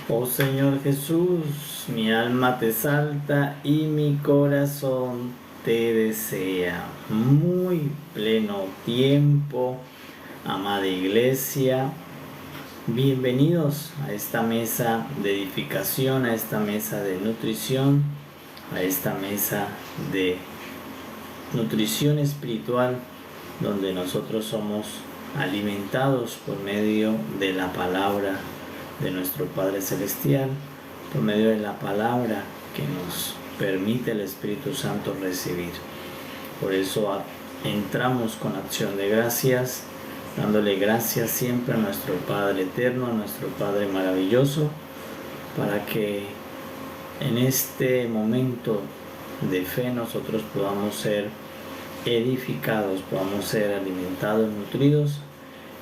Oh Señor Jesús, mi alma te exalta y mi corazón te desea. Muy pleno tiempo, amada iglesia. Bienvenidos a esta mesa de edificación, a esta mesa de nutrición, a esta mesa de nutrición espiritual, donde nosotros somos alimentados por medio de la palabra de nuestro Padre Celestial, por medio de la palabra que nos permite el Espíritu Santo recibir. Por eso entramos con acción de gracias, dándole gracias siempre a nuestro Padre eterno, a nuestro Padre maravilloso, para que en este momento de fe nosotros podamos ser edificados, podamos ser alimentados, nutridos,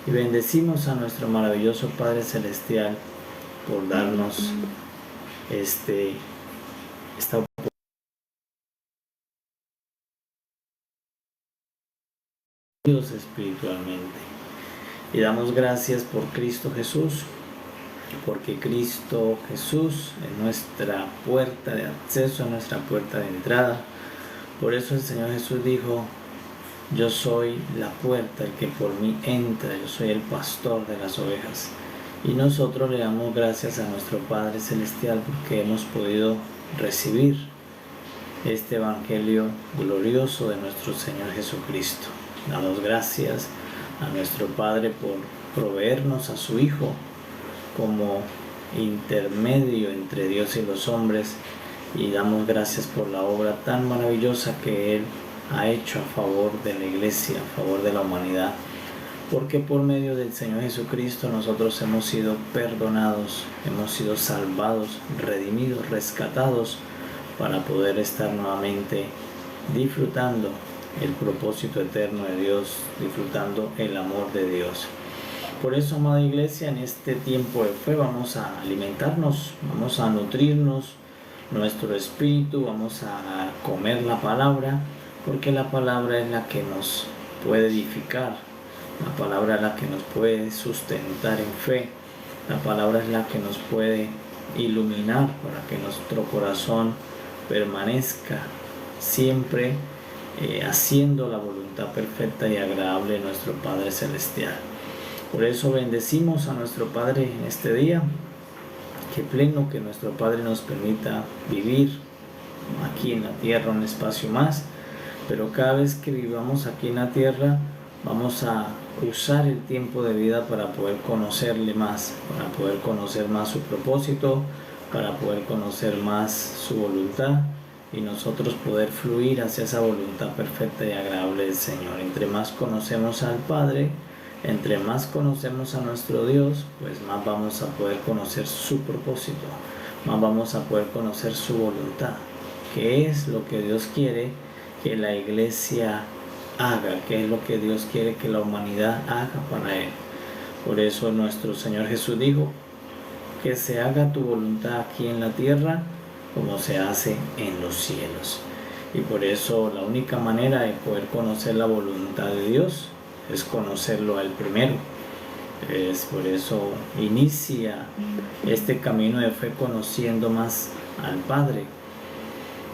y bendecimos a nuestro maravilloso Padre Celestial por darnos esta oportunidad espiritualmente. Y damos gracias por Cristo Jesús, porque Cristo Jesús es nuestra puerta de acceso, es nuestra puerta de entrada. Por eso el Señor Jesús dijo: yo soy la puerta, el que por mí entra, yo soy el pastor de las ovejas. Y nosotros le damos gracias a nuestro Padre Celestial porque hemos podido recibir este Evangelio glorioso de nuestro Señor Jesucristo. Damos gracias a nuestro Padre por proveernos a su Hijo como intermedio entre Dios y los hombres, y damos gracias por la obra tan maravillosa que Él ha hecho a favor de la iglesia, a favor de la humanidad, porque por medio del Señor Jesucristo nosotros hemos sido perdonados, hemos sido salvados, redimidos, rescatados, para poder estar nuevamente disfrutando el propósito eterno de Dios, disfrutando el amor de Dios. Por eso, amada iglesia, en este tiempo de fe vamos a alimentarnos, vamos a nutrirnos nuestro espíritu, vamos a comer la palabra, porque la palabra es la que nos puede edificar, la palabra es la que nos puede sustentar en fe, la palabra es la que nos puede iluminar para que nuestro corazón permanezca siempre haciendo la voluntad perfecta y agradable de nuestro Padre Celestial. Por eso bendecimos a nuestro Padre en este día, que pleno que nuestro Padre nos permita vivir aquí en la tierra un espacio más, pero cada vez que vivamos aquí en la tierra vamos a usar el tiempo de vida para poder conocerle más, para poder conocer más su propósito, para poder conocer más su voluntad y nosotros poder fluir hacia esa voluntad perfecta y agradable del Señor. Entre más conocemos al Padre, entre más conocemos a nuestro Dios, pues más vamos a poder conocer su propósito, más vamos a poder conocer su voluntad, qué es lo que Dios quiere que la iglesia haga, qué es lo que Dios quiere que la humanidad haga para Él. Por eso nuestro Señor Jesús dijo: que se haga tu voluntad aquí en la tierra como se hace en los cielos. Y por eso la única manera de poder conocer la voluntad de Dios es conocerlo a Él primero. Por eso inicia este camino de fe conociendo más al Padre.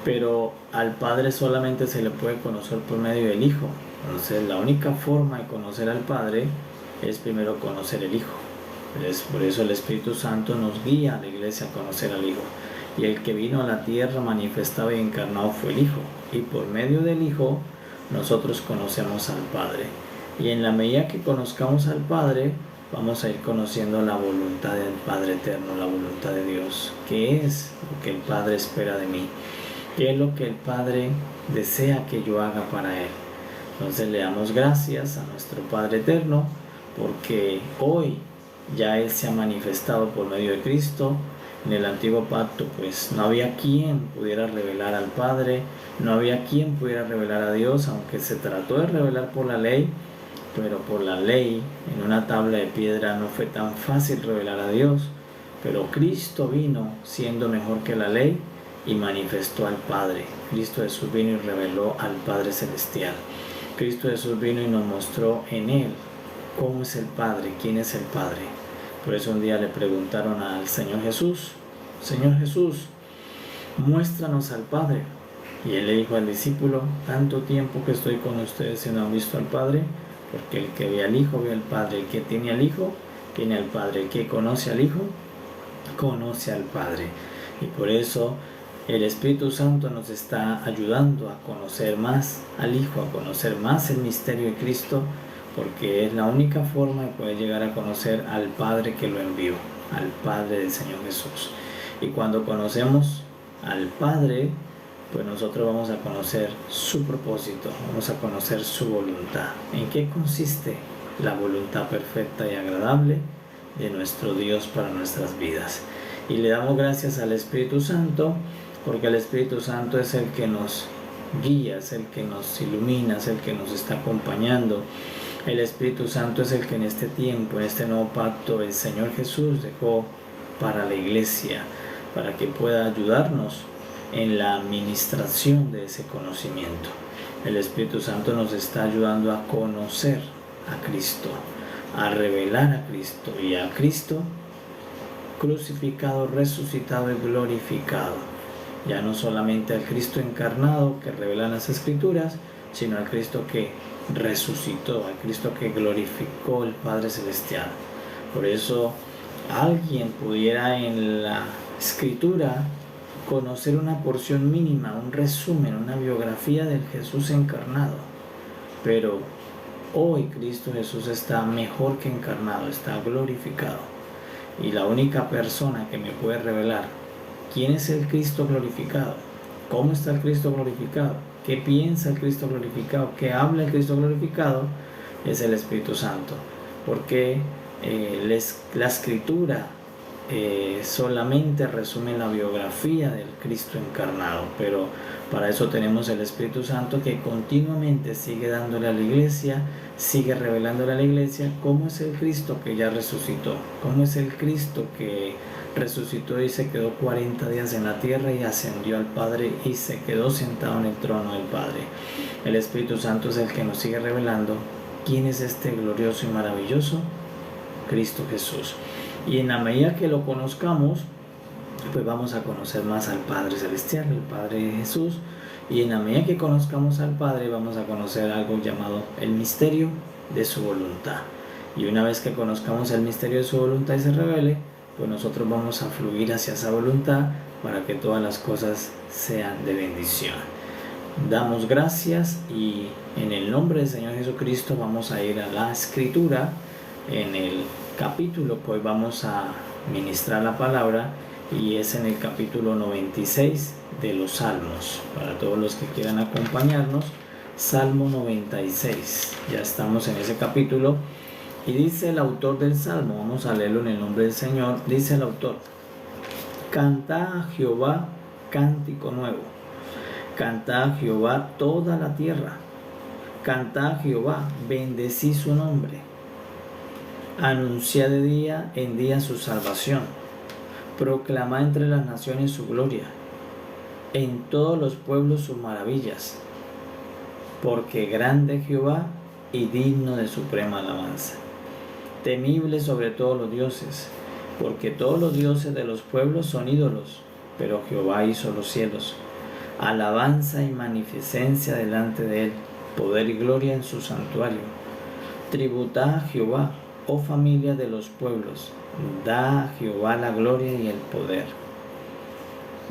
Pero al Padre solamente se le puede conocer por medio del Hijo. Entonces la única forma de conocer al Padre es primero conocer el Hijo. Por eso el Espíritu Santo nos guía a la iglesia a conocer al Hijo. Y el que vino a la tierra manifestado y encarnado fue el Hijo. Y por medio del Hijo nosotros conocemos al Padre. Y en la medida que conozcamos al Padre, vamos a ir conociendo la voluntad del Padre eterno, la voluntad de Dios. ¿Qué es lo que el Padre espera de mí? ¿Qué es lo que el Padre desea que yo haga para Él? Entonces le damos gracias a nuestro Padre eterno, porque hoy ya Él se ha manifestado por medio de Cristo. En el antiguo pacto pues no había quien pudiera revelar al Padre, no había quien pudiera revelar a Dios, aunque se trató de revelar por la ley, pero por la ley en una tabla de piedra no fue tan fácil revelar a Dios. Pero Cristo vino siendo mejor que la ley y manifestó al Padre. Cristo Jesús vino y reveló al Padre Celestial. Cristo Jesús vino y nos mostró en Él cómo es el Padre, quién es el Padre. Por eso un día le preguntaron al Señor Jesús, Señor Jesús, muéstranos al Padre. Y él le dijo al discípulo, tanto tiempo que estoy con ustedes y no han visto al Padre, porque el que ve al Hijo ve al Padre, el que tiene al Hijo tiene al Padre, el que conoce al Hijo conoce al Padre. Y por eso el Espíritu Santo nos está ayudando a conocer más al Hijo, a conocer más el misterio de Cristo, porque es la única forma de poder llegar a conocer al Padre que lo envió, al Padre del Señor Jesús. Y cuando conocemos al Padre, pues nosotros vamos a conocer su propósito, vamos a conocer su voluntad. ¿En qué consiste la voluntad perfecta y agradable de nuestro Dios para nuestras vidas? Y le damos gracias al Espíritu Santo, porque el Espíritu Santo es el que nos guía, es el que nos ilumina, es el que nos está acompañando. El Espíritu Santo es el que en este tiempo, en este nuevo pacto, el Señor Jesús dejó para la iglesia, para que pueda ayudarnos en la administración de ese conocimiento. El Espíritu Santo nos está ayudando a conocer a Cristo, a revelar a Cristo y a Cristo crucificado, resucitado y glorificado. Ya no solamente al Cristo encarnado que revelan las Escrituras, sino al Cristo que resucitó, al Cristo que glorificó el Padre Celestial. Por eso alguien pudiera en la Escritura conocer una porción mínima, un resumen, una biografía del Jesús encarnado, pero hoy Cristo Jesús está mejor que encarnado, está glorificado, y la única persona que me puede revelar quién es el Cristo glorificado, cómo está el Cristo glorificado, qué piensa el Cristo glorificado, qué habla el Cristo glorificado, es el Espíritu Santo, porque la Escritura solamente resume la biografía del Cristo encarnado, pero para eso tenemos el Espíritu Santo que continuamente sigue dándole a la iglesia, sigue revelándole a la iglesia cómo es el Cristo que ya resucitó, cómo es el Cristo que resucitó y se quedó 40 días en la tierra y ascendió al Padre y se quedó sentado en el trono del Padre. El Espíritu Santo es el que nos sigue revelando quién es este glorioso y maravilloso Cristo Jesús. Y en la medida que lo conozcamos, pues vamos a conocer más al Padre Celestial, el Padre Jesús. Y en la medida que conozcamos al Padre, vamos a conocer algo llamado el misterio de su voluntad. Y una vez que conozcamos el misterio de su voluntad y se revele, pues nosotros vamos a fluir hacia esa voluntad para que todas las cosas sean de bendición. Damos gracias y en el nombre del Señor Jesucristo vamos a ir a la Escritura en el capítulo que hoy vamos a ministrar la palabra, y es en el capítulo 96 de los Salmos. Para todos los que quieran acompañarnos, Salmo 96, ya estamos en ese capítulo. Y dice el autor del Salmo, vamos a leerlo en el nombre del Señor, dice el autor: cantad a Jehová cántico nuevo, cantad a Jehová toda la tierra, cantad a Jehová, bendecí su nombre, anunciad de día en día su salvación, proclamad entre las naciones su gloria, en todos los pueblos sus maravillas, porque grande es Jehová y digno de suprema alabanza, temible sobre todos los dioses, porque todos los dioses de los pueblos son ídolos, pero Jehová hizo los cielos. Alabanza y magnificencia delante de él, poder y gloria en su santuario. Tributad a Jehová, oh familia de los pueblos, da a Jehová la gloria y el poder.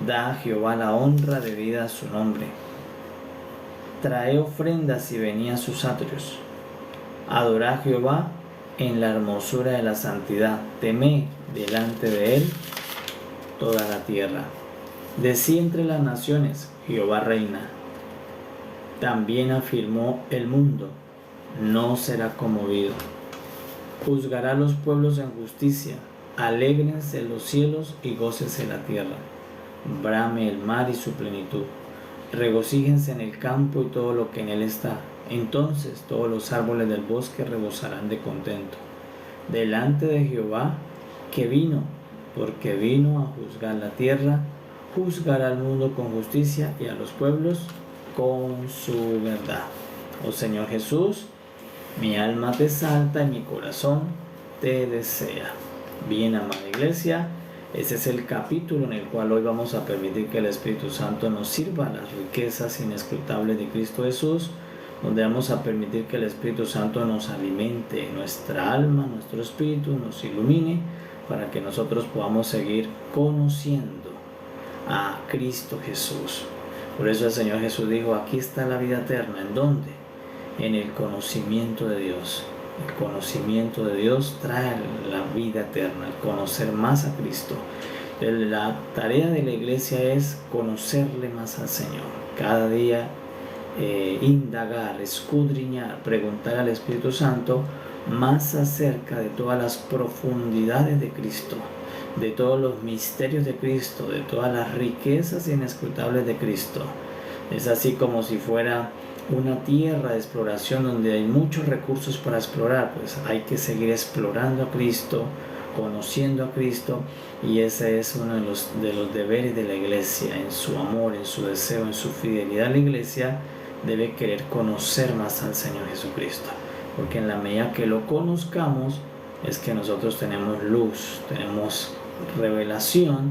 Da a Jehová la honra debida a su nombre. Trae ofrendas y venid a sus atrios. Adorad a Jehová en la hermosura de la santidad. Temed delante de él toda la tierra. Decí entre las naciones, Jehová reina. También afirmó el mundo, no será conmovido. Juzgará a los pueblos en justicia, alégrense los cielos y gócese la tierra. Brame el mar y su plenitud, regocíjense en el campo y todo lo que en él está. Entonces todos los árboles del bosque rebosarán de contento delante de Jehová, que vino, porque vino a juzgar la tierra, juzgará al mundo con justicia y a los pueblos con su verdad. Oh Señor Jesús, mi alma te exalta y mi corazón te desea. Bien, amada iglesia, ese es el capítulo en el cual hoy vamos a permitir que el Espíritu Santo nos sirva las riquezas inescrutables de Cristo Jesús, donde vamos a permitir que el Espíritu Santo nos alimente nuestra alma, nuestro espíritu, nos ilumine para que nosotros podamos seguir conociendo a Cristo Jesús. Por eso el Señor Jesús dijo, aquí está la vida eterna. ¿En dónde? En el conocimiento de Dios. El conocimiento de Dios trae la vida eterna, el conocer más a Cristo. La tarea de la iglesia es conocerle más al Señor. Cada día indagar, escudriñar, preguntar al Espíritu Santo más acerca de todas las profundidades de Cristo, de todos los misterios de Cristo, de todas las riquezas inescrutables de Cristo. Es así como si fuera una tierra de exploración donde hay muchos recursos para explorar, pues hay que seguir explorando a Cristo, conociendo a Cristo, y ese es uno de los deberes de la iglesia. En su amor, en su deseo, en su fidelidad a la iglesia, debe querer conocer más al Señor Jesucristo, porque en la medida que lo conozcamos es que nosotros tenemos luz, tenemos revelación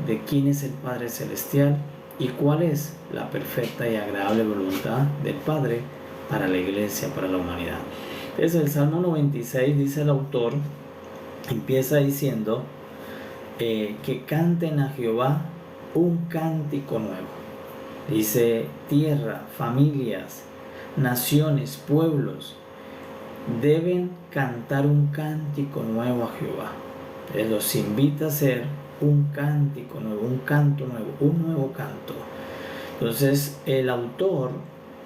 de quién es el Padre Celestial y cuál es la perfecta y agradable voluntad del Padre para la iglesia, para la humanidad. Desde el Salmo 96 dice el autor, empieza diciendo que canten a Jehová un cántico nuevo. Dice, tierra, familias, naciones, pueblos, deben cantar un cántico nuevo a Jehová. Él los invita a hacer un cántico nuevo, un canto nuevo, un nuevo canto. Entonces el autor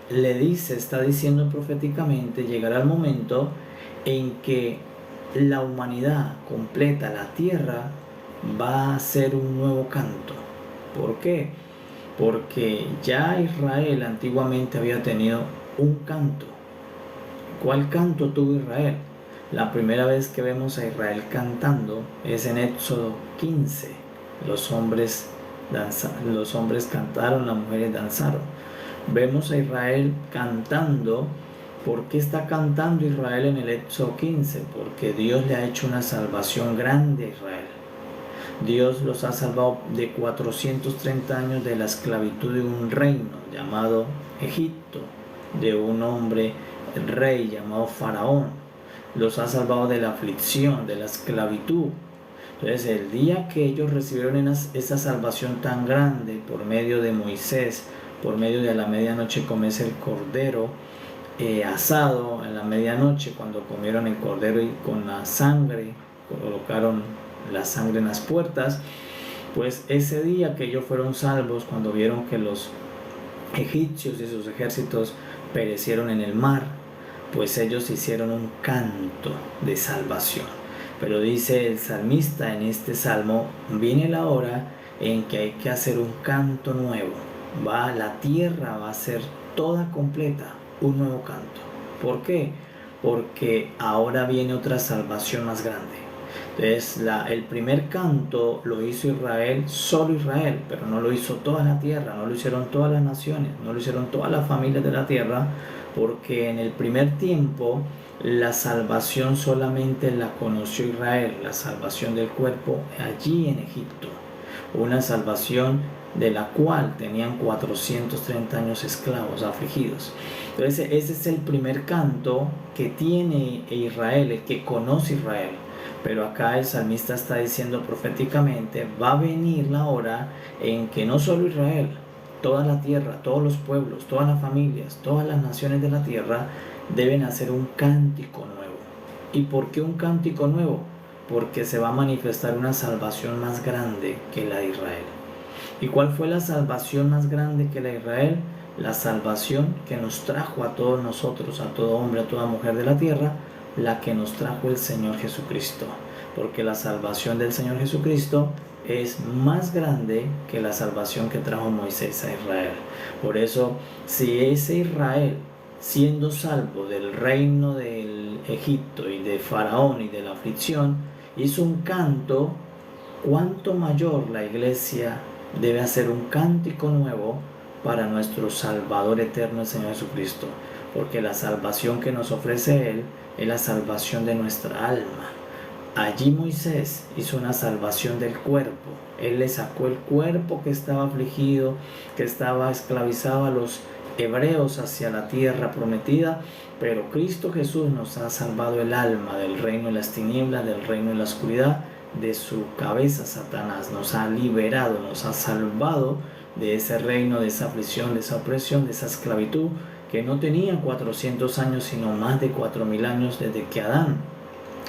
le dice, está diciendo proféticamente, llegará el momento en que la humanidad completa, la tierra, va a hacer un nuevo canto. ¿Por qué? Porque ya Israel antiguamente había tenido un canto. ¿Cuál canto tuvo Israel? La primera vez que vemos a Israel cantando es en Éxodo 15. Los hombres cantaron, las mujeres danzaron. Vemos a Israel cantando. ¿Por qué está cantando Israel en el Éxodo 15? Porque Dios le ha hecho una salvación grande a Israel. Dios los ha salvado de 430 años de la esclavitud de un reino llamado Egipto, de un hombre, el rey llamado Faraón. Los ha salvado de la aflicción, de la esclavitud. Entonces el día que ellos recibieron esa salvación tan grande por medio de Moisés, por medio de la medianoche comerse el cordero asado, en la medianoche cuando comieron el cordero y con la sangre, colocaron la sangre en las puertas, pues ese día que ellos fueron salvos, cuando vieron que los egipcios y sus ejércitos perecieron en el mar, pues ellos hicieron un canto de salvación. Pero dice el salmista en este salmo, viene la hora en que hay que hacer un canto nuevo. La tierra va a ser toda completa, un nuevo canto. ¿Por qué? Porque ahora viene otra salvación más grande. Entonces el primer canto lo hizo Israel, solo Israel, pero no lo hizo toda la tierra, no lo hicieron todas las naciones, no lo hicieron todas las familias de la tierra, porque en el primer tiempo la salvación solamente la conoció Israel, la salvación del cuerpo allí en Egipto, una salvación de la cual tenían 430 años esclavos, afligidos. Entonces ese es el primer canto que tiene Israel, el que conoce Israel. Pero acá el salmista está diciendo proféticamente, va a venir la hora en que no solo Israel, toda la tierra, todos los pueblos, todas las familias, todas las naciones de la tierra deben hacer un cántico nuevo. ¿Y por qué un cántico nuevo? Porque se va a manifestar una salvación más grande que la de Israel. ¿Y cuál fue la salvación más grande que la de Israel? La salvación que nos trajo a todos nosotros, a todo hombre, a toda mujer de la tierra, la que nos trajo el Señor Jesucristo. Porque la salvación del Señor Jesucristo es más grande que la salvación que trajo Moisés a Israel. Por eso, si ese Israel, siendo salvo del reino del Egipto y de Faraón y de la aflicción, hizo un canto, cuánto mayor la iglesia debe hacer un cántico nuevo para nuestro Salvador eterno, el Señor Jesucristo. Porque la salvación que nos ofrece Él es la salvación de nuestra alma. Allí Moisés hizo una salvación del cuerpo. Él le sacó el cuerpo que estaba afligido, que estaba esclavizado a los hebreos hacia la tierra prometida, pero Cristo Jesús nos ha salvado el alma del reino de las tinieblas, del reino de la oscuridad, de su cabeza Satanás. Nos ha liberado, nos ha salvado de ese reino, de esa aflicción, de esa opresión, de esa esclavitud que no tenía 400 años, sino más de 4000 años desde que Adán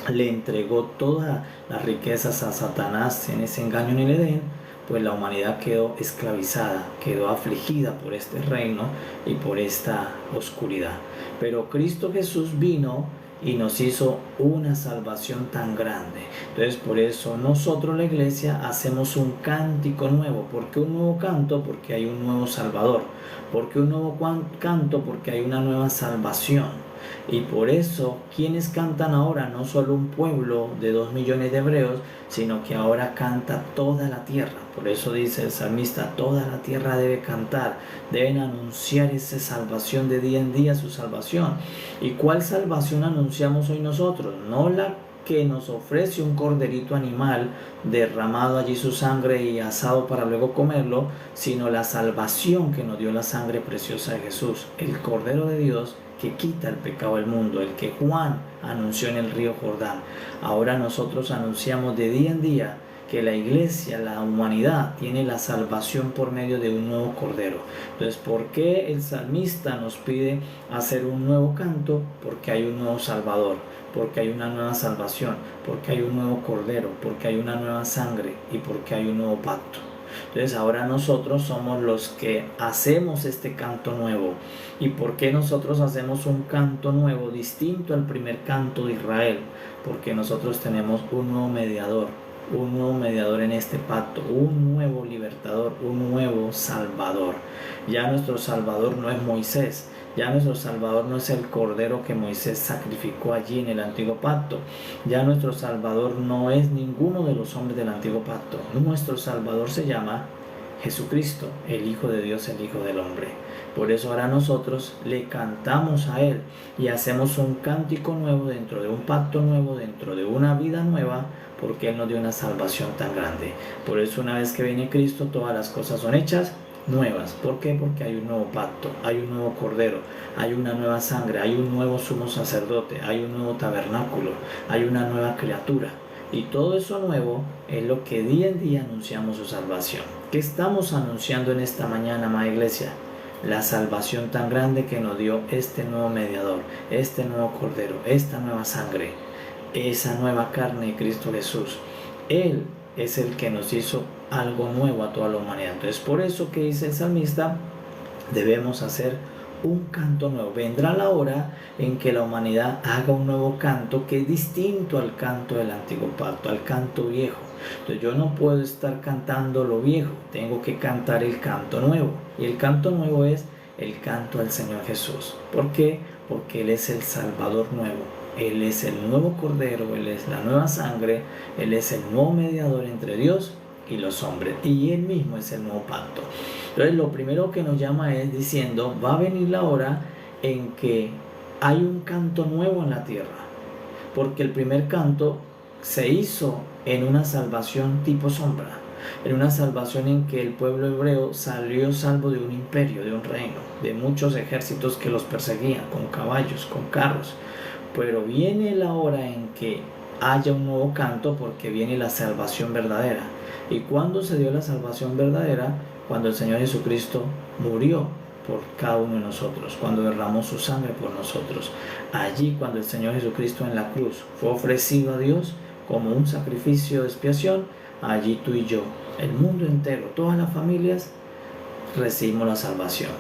le entregó todas las riquezas a Satanás en ese engaño en el Edén. Pues la humanidad quedó esclavizada, quedó afligida por este reino y por esta oscuridad. Pero Cristo Jesús vino y nos hizo una salvación tan grande. Entonces por eso nosotros, la iglesia, hacemos un cántico nuevo. ¿Por qué un nuevo canto? Porque hay un nuevo Salvador. ¿Por qué un nuevo canto? Porque hay una nueva salvación. Y por eso, quienes cantan ahora, no solo un pueblo de 2 millones de hebreos, sino que ahora canta toda la tierra. Por eso dice el salmista, toda la tierra debe cantar, deben anunciar esa salvación de día en día, su salvación. ¿Y cuál salvación anunciamos hoy nosotros? No la que nos ofrece un corderito animal, derramado allí su sangre y asado para luego comerlo, sino la salvación que nos dio la sangre preciosa de Jesús, el Cordero de Dios, que quita el pecado del mundo, el que Juan anunció en el río Jordán. Ahora nosotros anunciamos de día en día que la iglesia, la humanidad, tiene la salvación por medio de un nuevo Cordero. Entonces, ¿por qué el salmista nos pide hacer un nuevo canto? Porque hay un nuevo Salvador, porque hay una nueva salvación, porque hay un nuevo Cordero, porque hay una nueva sangre y porque hay un nuevo pacto. Entonces ahora nosotros somos los que hacemos este canto nuevo. ¿Y por qué nosotros hacemos un canto nuevo distinto al primer canto de Israel? Porque nosotros tenemos un nuevo mediador en este pacto, un nuevo libertador, un nuevo Salvador. Ya nuestro Salvador no es Moisés, ya nuestro Salvador no es el Cordero que Moisés sacrificó allí en el Antiguo Pacto. Ya nuestro Salvador no es ninguno de los hombres del Antiguo Pacto. Nuestro Salvador se llama Jesucristo, el Hijo de Dios, el Hijo del Hombre. Por eso ahora nosotros le cantamos a Él y hacemos un cántico nuevo dentro de un pacto nuevo, dentro de una vida nueva, porque Él nos dio una salvación tan grande. Por eso una vez que viene Cristo, todas las cosas son hechas nuevas. ¿Por qué? Porque hay un nuevo pacto, hay un nuevo Cordero, hay una nueva sangre, hay un nuevo sumo sacerdote, hay un nuevo tabernáculo, hay una nueva criatura. Y todo eso nuevo es lo que día en día anunciamos su salvación. ¿Qué estamos anunciando en esta mañana, amada iglesia? La salvación tan grande que nos dio este nuevo mediador, este nuevo Cordero, esta nueva sangre, esa nueva carne de Cristo Jesús. Él es el que nos hizo algo nuevo a toda la humanidad. Entonces, por eso que dice el salmista, debemos hacer un canto nuevo. Vendrá la hora en que la humanidad haga un nuevo canto que es distinto al canto del antiguo pacto, al canto viejo. Entonces yo no puedo estar cantando lo viejo, tengo que cantar el canto nuevo. Y el canto nuevo es el canto al Señor Jesús. ¿Por qué? Porque Él es el Salvador nuevo. Él es el nuevo Cordero, Él es la nueva sangre, Él es el nuevo mediador entre Dios y los hombres. Y Él mismo es el nuevo pacto. Entonces lo primero que nos llama es diciendo, va a venir la hora en que hay un canto nuevo en la tierra. Porque el primer canto se hizo en una salvación tipo sombra. En una salvación en que el pueblo hebreo salió salvo de un imperio, de un reino, de muchos ejércitos que los perseguían, con caballos, con carros. Pero viene la hora en que haya un nuevo canto porque viene la salvación verdadera. ¿Y cuándo se dio la salvación verdadera? Cuando el Señor Jesucristo murió por cada uno de nosotros, cuando derramó su sangre por nosotros. Allí, cuando el Señor Jesucristo en la cruz fue ofrecido a Dios como un sacrificio de expiación, allí tú y yo, el mundo entero, todas las familias, recibimos la salvación.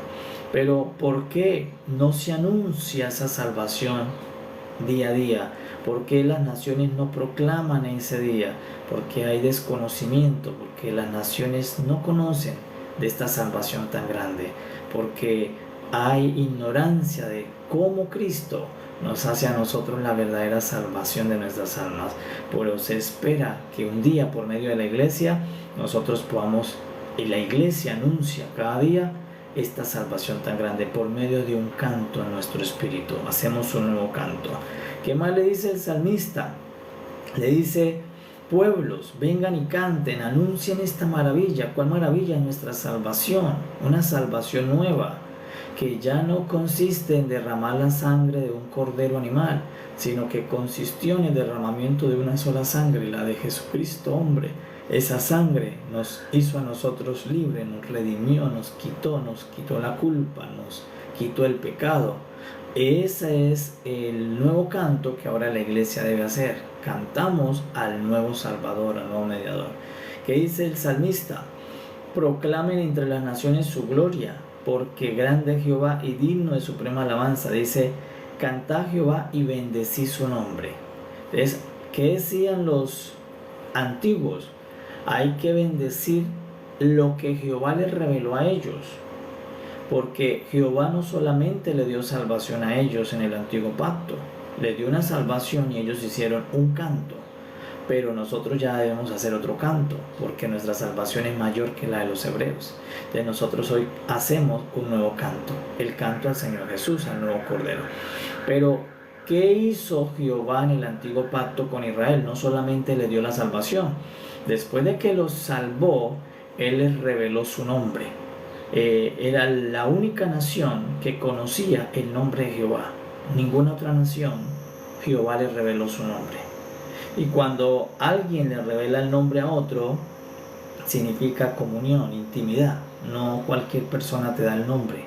Pero ¿por qué no se anuncia esa salvación día a día? ¿Por qué las naciones no proclaman ese día? Porque hay desconocimiento, porque las naciones no conocen de esta salvación tan grande, porque hay ignorancia de cómo Cristo nos hace a nosotros la verdadera salvación de nuestras almas. Pero se espera que un día, por medio de la iglesia, nosotros podamos, y la iglesia anuncia cada día esta salvación tan grande por medio de un canto en nuestro espíritu. Hacemos un nuevo canto. ¿Qué más le dice el salmista? Le dice: pueblos, vengan y canten, anuncien esta maravilla. ¿Cuál maravilla? Nuestra salvación, una salvación nueva, que ya no consiste en derramar la sangre de un cordero animal, sino que consistió en el derramamiento de una sola sangre, la de Jesucristo hombre. Esa sangre nos hizo a nosotros libres, nos redimió, nos quitó la culpa, nos quitó el pecado. Ese es el nuevo canto que ahora la iglesia debe hacer. Cantamos al nuevo Salvador, al nuevo mediador. ¿Qué dice el salmista? Proclamen entre las naciones su gloria, porque grande es Jehová y digno de suprema alabanza. Dice: cantad a Jehová y bendecí su nombre. Entonces, ¿qué decían los antiguos? Hay que bendecir lo que Jehová les reveló a ellos, porque Jehová no solamente le dio salvación a ellos en el antiguo pacto, le dio una salvación y ellos hicieron un canto, pero nosotros ya debemos hacer otro canto, porque nuestra salvación es mayor que la de los hebreos. Entonces nosotros hoy hacemos un nuevo canto, el canto al Señor Jesús, al nuevo Cordero. Pero ¿qué hizo Jehová en el antiguo pacto con Israel? No solamente le dio la salvación, después de que los salvó, Él les reveló su nombre. Era la única nación que conocía el nombre de Jehová. Ninguna otra nación Jehová les reveló su nombre. Y cuando alguien le revela el nombre a otro, significa comunión, intimidad. No cualquier persona te da el nombre.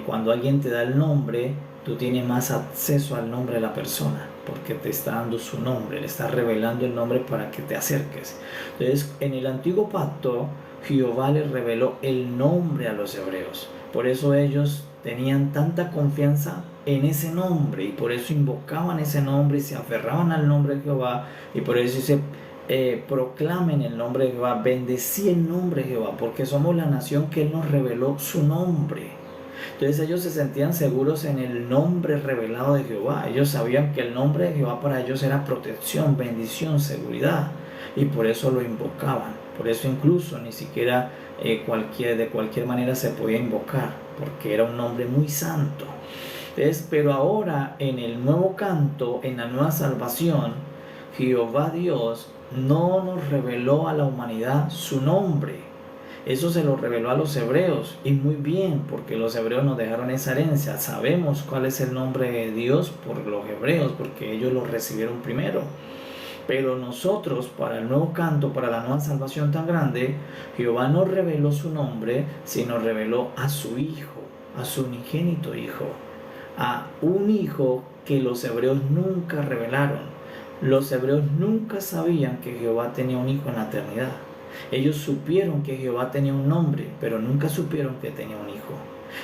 Cuando alguien te da el nombre, tú tienes más acceso al nombre de la persona, porque te está dando su nombre, le está revelando el nombre para que te acerques. Entonces, en el antiguo pacto, Jehová les reveló el nombre a los hebreos. Por eso ellos tenían tanta confianza en ese nombre, y por eso invocaban ese nombre y se aferraban al nombre de Jehová, y por eso dice: proclamen el nombre de Jehová, bendecí el nombre de Jehová, porque somos la nación que Él nos reveló su nombre. Entonces ellos se sentían seguros en el nombre revelado de Jehová. Ellos sabían que el nombre de Jehová para ellos era protección, bendición, seguridad, y por eso lo invocaban. Por eso incluso ni siquiera de cualquier manera se podía invocar, porque era un nombre muy santo. Entonces, pero ahora en el nuevo canto, en la nueva salvación, Jehová Dios no nos reveló a la humanidad su nombre. Eso se lo reveló a los hebreos, y muy bien, porque los hebreos nos dejaron esa herencia. Sabemos cuál es el nombre de Dios por los hebreos, porque ellos lo recibieron primero. Pero nosotros, para el nuevo canto, para la nueva salvación tan grande, Jehová no reveló su nombre, sino reveló a su Hijo, a su unigénito Hijo, a un Hijo que los hebreos nunca revelaron. Los hebreos nunca sabían que Jehová tenía un Hijo en la eternidad. Ellos supieron que Jehová tenía un nombre, pero nunca supieron que tenía un Hijo.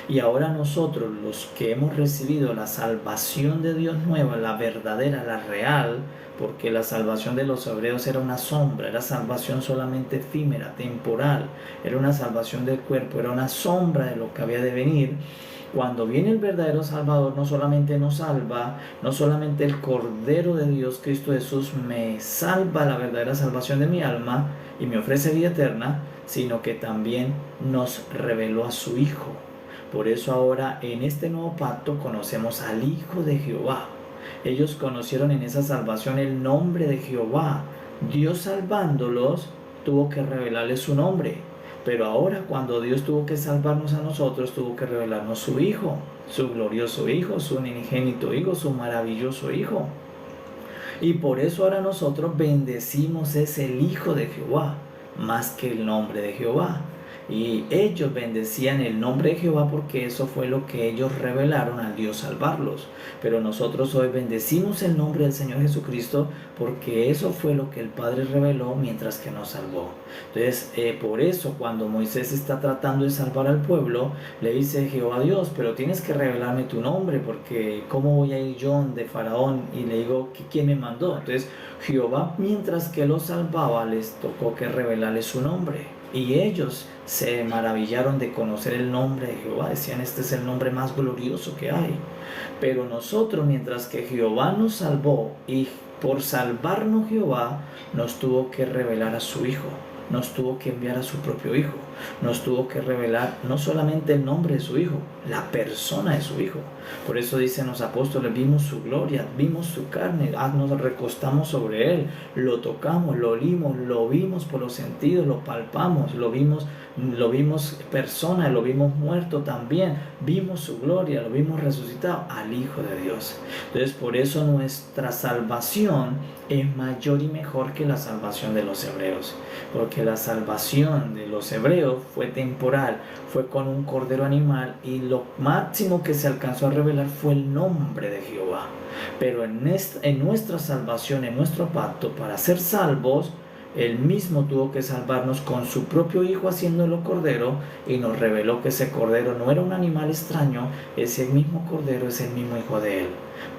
Y ahora nosotros, los que hemos recibido la salvación de Dios nueva, la verdadera, la real, porque la salvación de los hebreos era una sombra, era salvación solamente efímera, temporal, era una salvación del cuerpo, era una sombra de lo que había de venir. Cuando viene el verdadero Salvador, no solamente nos salva, no solamente el Cordero de Dios, Cristo Jesús, me salva la verdadera salvación de mi alma y me ofrece vida eterna, sino que también nos reveló a su Hijo. Por eso ahora en este nuevo pacto conocemos al Hijo de Jehová. Ellos conocieron en esa salvación el nombre de Jehová. Dios, salvándolos, tuvo que revelarles su nombre. Pero ahora, cuando Dios tuvo que salvarnos a nosotros, tuvo que revelarnos su Hijo, su glorioso Hijo, su unigénito Hijo, su maravilloso Hijo. Y por eso ahora nosotros bendecimos es el Hijo de Jehová, más que el nombre de Jehová. Y ellos bendecían el nombre de Jehová porque eso fue lo que ellos revelaron al Dios salvarlos. Pero nosotros hoy bendecimos el nombre del Señor Jesucristo porque eso fue lo que el Padre reveló mientras que nos salvó. Entonces, por eso cuando Moisés está tratando de salvar al pueblo, le dice Jehová Dios: pero tienes que revelarme tu nombre, porque ¿cómo voy a ir yo de Faraón y le digo que quién me mandó? Entonces Jehová, mientras que los salvaba, les tocó que revelarle su nombre. Y ellos se maravillaron de conocer el nombre de Jehová. Decían: este es el nombre más glorioso que hay. Pero nosotros, mientras que Jehová nos salvó, y por salvarnos Jehová nos tuvo que revelar a su Hijo, nos tuvo que enviar a su propio Hijo. nos tuvo que revelar no solamente el nombre de su Hijo, la persona de su Hijo. Por eso dicen los apóstoles, vimos su gloria, vimos su carne, nos recostamos sobre Él, lo tocamos, lo olimos, lo vimos por los sentidos, lo palpamos, lo vimos persona, lo vimos muerto también, vimos su gloria, lo vimos resucitado, al Hijo de Dios. Entonces por eso nuestra salvación es mayor y mejor que la salvación de los hebreos, porque la salvación de los hebreos fue temporal, fue con un cordero animal, y lo máximo que se alcanzó a revelar fue el nombre de Jehová. Pero en nuestra salvación, en nuestro pacto, para ser salvos, Él mismo tuvo que salvarnos con su propio Hijo haciéndolo cordero, y nos reveló que ese cordero no era un animal extraño, ese mismo cordero es el mismo Hijo de Él.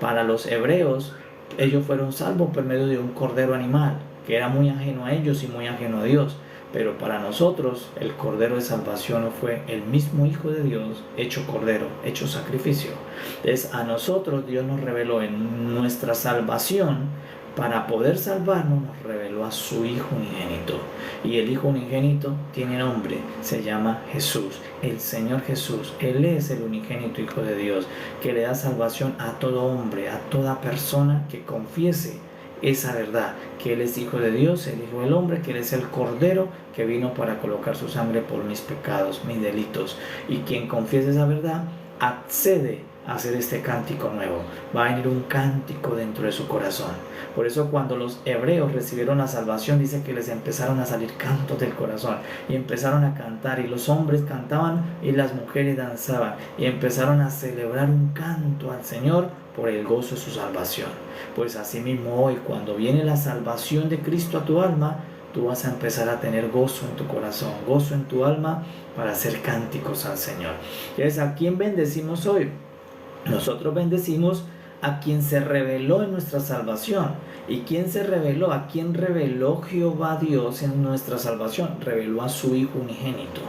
Para los hebreos, ellos fueron salvos por medio de un cordero animal, que era muy ajeno a ellos y muy ajeno a Dios. Pero para nosotros, el cordero de salvación fue el mismo Hijo de Dios, hecho cordero, hecho sacrificio. Entonces, a nosotros Dios nos reveló en nuestra salvación. Para poder salvarnos, nos reveló a su Hijo unigénito. Y el Hijo unigénito tiene nombre, se llama Jesús, el Señor Jesús. Él es el unigénito Hijo de Dios, que le da salvación a todo hombre, a toda persona que confiese esa verdad, que Él es Hijo de Dios, el Hijo del hombre, que Él es el Cordero que vino para colocar su sangre por mis pecados, mis delitos. Y quien confiese esa verdad, accede a hacer este cántico nuevo. Va a venir un cántico dentro de su corazón. Por eso cuando los hebreos recibieron la salvación, dice que les empezaron a salir cantos del corazón, y empezaron a cantar, y los hombres cantaban y las mujeres danzaban, y empezaron a celebrar un canto al Señor por el gozo de su salvación. Pues así mismo hoy, cuando viene la salvación de Cristo a tu alma, tú vas a empezar a tener gozo en tu corazón, gozo en tu alma, para hacer cánticos al Señor. Entonces, ¿a quién bendecimos hoy? Nosotros bendecimos a quien se reveló en nuestra salvación. ¿Y quién se reveló? ¿A quién reveló Jehová Dios en nuestra salvación? Reveló a su Hijo unigénito,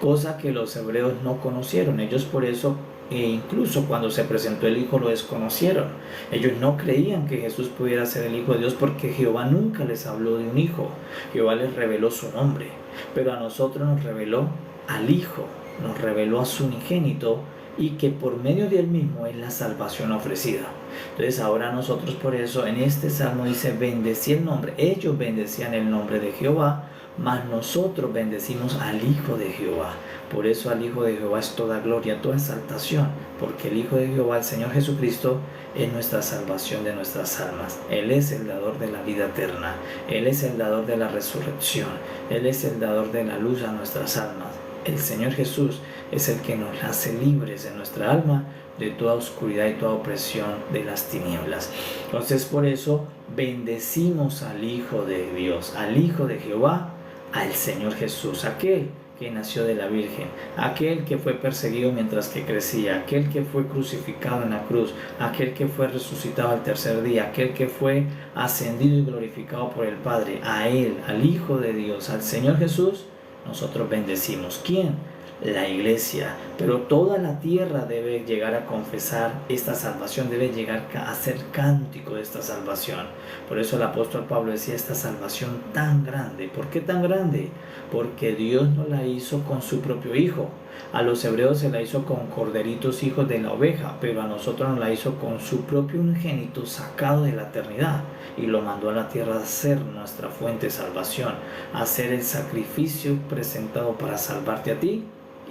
cosa que los hebreos no conocieron. Ellos por eso, incluso cuando se presentó el Hijo, lo desconocieron. Ellos no creían que Jesús pudiera ser el Hijo de Dios, porque Jehová nunca les habló de un Hijo. Jehová les reveló su nombre, pero a nosotros nos reveló al Hijo, nos reveló a su unigénito, y que por medio de Él mismo es la salvación ofrecida. Entonces ahora nosotros, por eso en este salmo dice, bendecí el nombre. Ellos bendecían el nombre de Jehová, mas nosotros bendecimos al Hijo de Jehová. Por eso al Hijo de Jehová es toda gloria, toda exaltación, porque el Hijo de Jehová, el Señor Jesucristo, es nuestra salvación de nuestras almas. Él es el dador de la vida eterna, Él es el dador de la resurrección, Él es el dador de la luz a nuestras almas. El Señor Jesús es el que nos hace libres en nuestra alma de toda oscuridad y toda opresión de las tinieblas. Entonces por eso bendecimos al Hijo de Dios, al Hijo de Jehová, al Señor Jesús, aquel que nació de la Virgen, aquel que fue perseguido mientras que crecía, aquel que fue crucificado en la cruz, aquel que fue resucitado al tercer día, aquel que fue ascendido y glorificado por el Padre. A Él, al Hijo de Dios, al Señor Jesús, nosotros bendecimos. ¿Quién? La iglesia. Pero toda la tierra debe llegar a confesar esta salvación, debe llegar a hacer cántico de esta salvación. Por eso el apóstol Pablo decía, esta salvación tan grande. ¿Por qué tan grande? Porque Dios no la hizo con su propio Hijo. A los hebreos se la hizo con corderitos, hijos de la oveja, pero a nosotros nos la hizo con su propio unigénito sacado de la eternidad, y lo mandó a la tierra a ser nuestra fuente de salvación, a ser el sacrificio presentado para salvarte a ti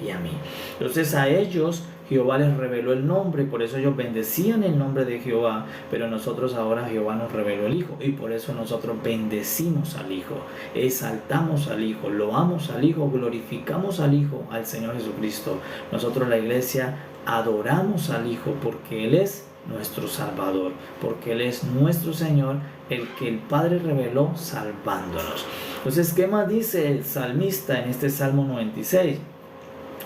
y a mí. Entonces a ellos Jehová les reveló el nombre, por eso ellos bendecían el nombre de Jehová, pero nosotros ahora Jehová nos reveló el Hijo, y por eso nosotros bendecimos al Hijo, exaltamos al Hijo, loamos al Hijo, glorificamos al Hijo, al Señor Jesucristo. Nosotros, la iglesia, adoramos al Hijo porque Él es nuestro Salvador, porque Él es nuestro Señor, el que el Padre reveló salvándonos. Entonces, ¿qué más dice el salmista en este Salmo 96?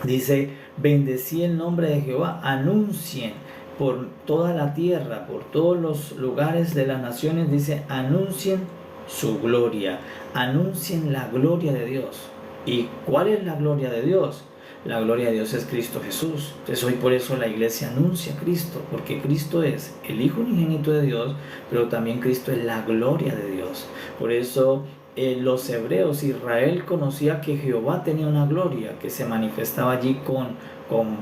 Dice, bendecí el nombre de Jehová, anuncien por toda la tierra, por todos los lugares de las naciones, dice, anuncien su gloria, anuncien la gloria de Dios. ¿Y cuál es la gloria de Dios? La gloria de Dios es Cristo Jesús. Entonces hoy por eso la iglesia anuncia a Cristo, porque Cristo es el Hijo unigénito de Dios, pero también Cristo es la gloria de Dios. Por eso los hebreos, Israel conocía que Jehová tenía una gloria que se manifestaba allí con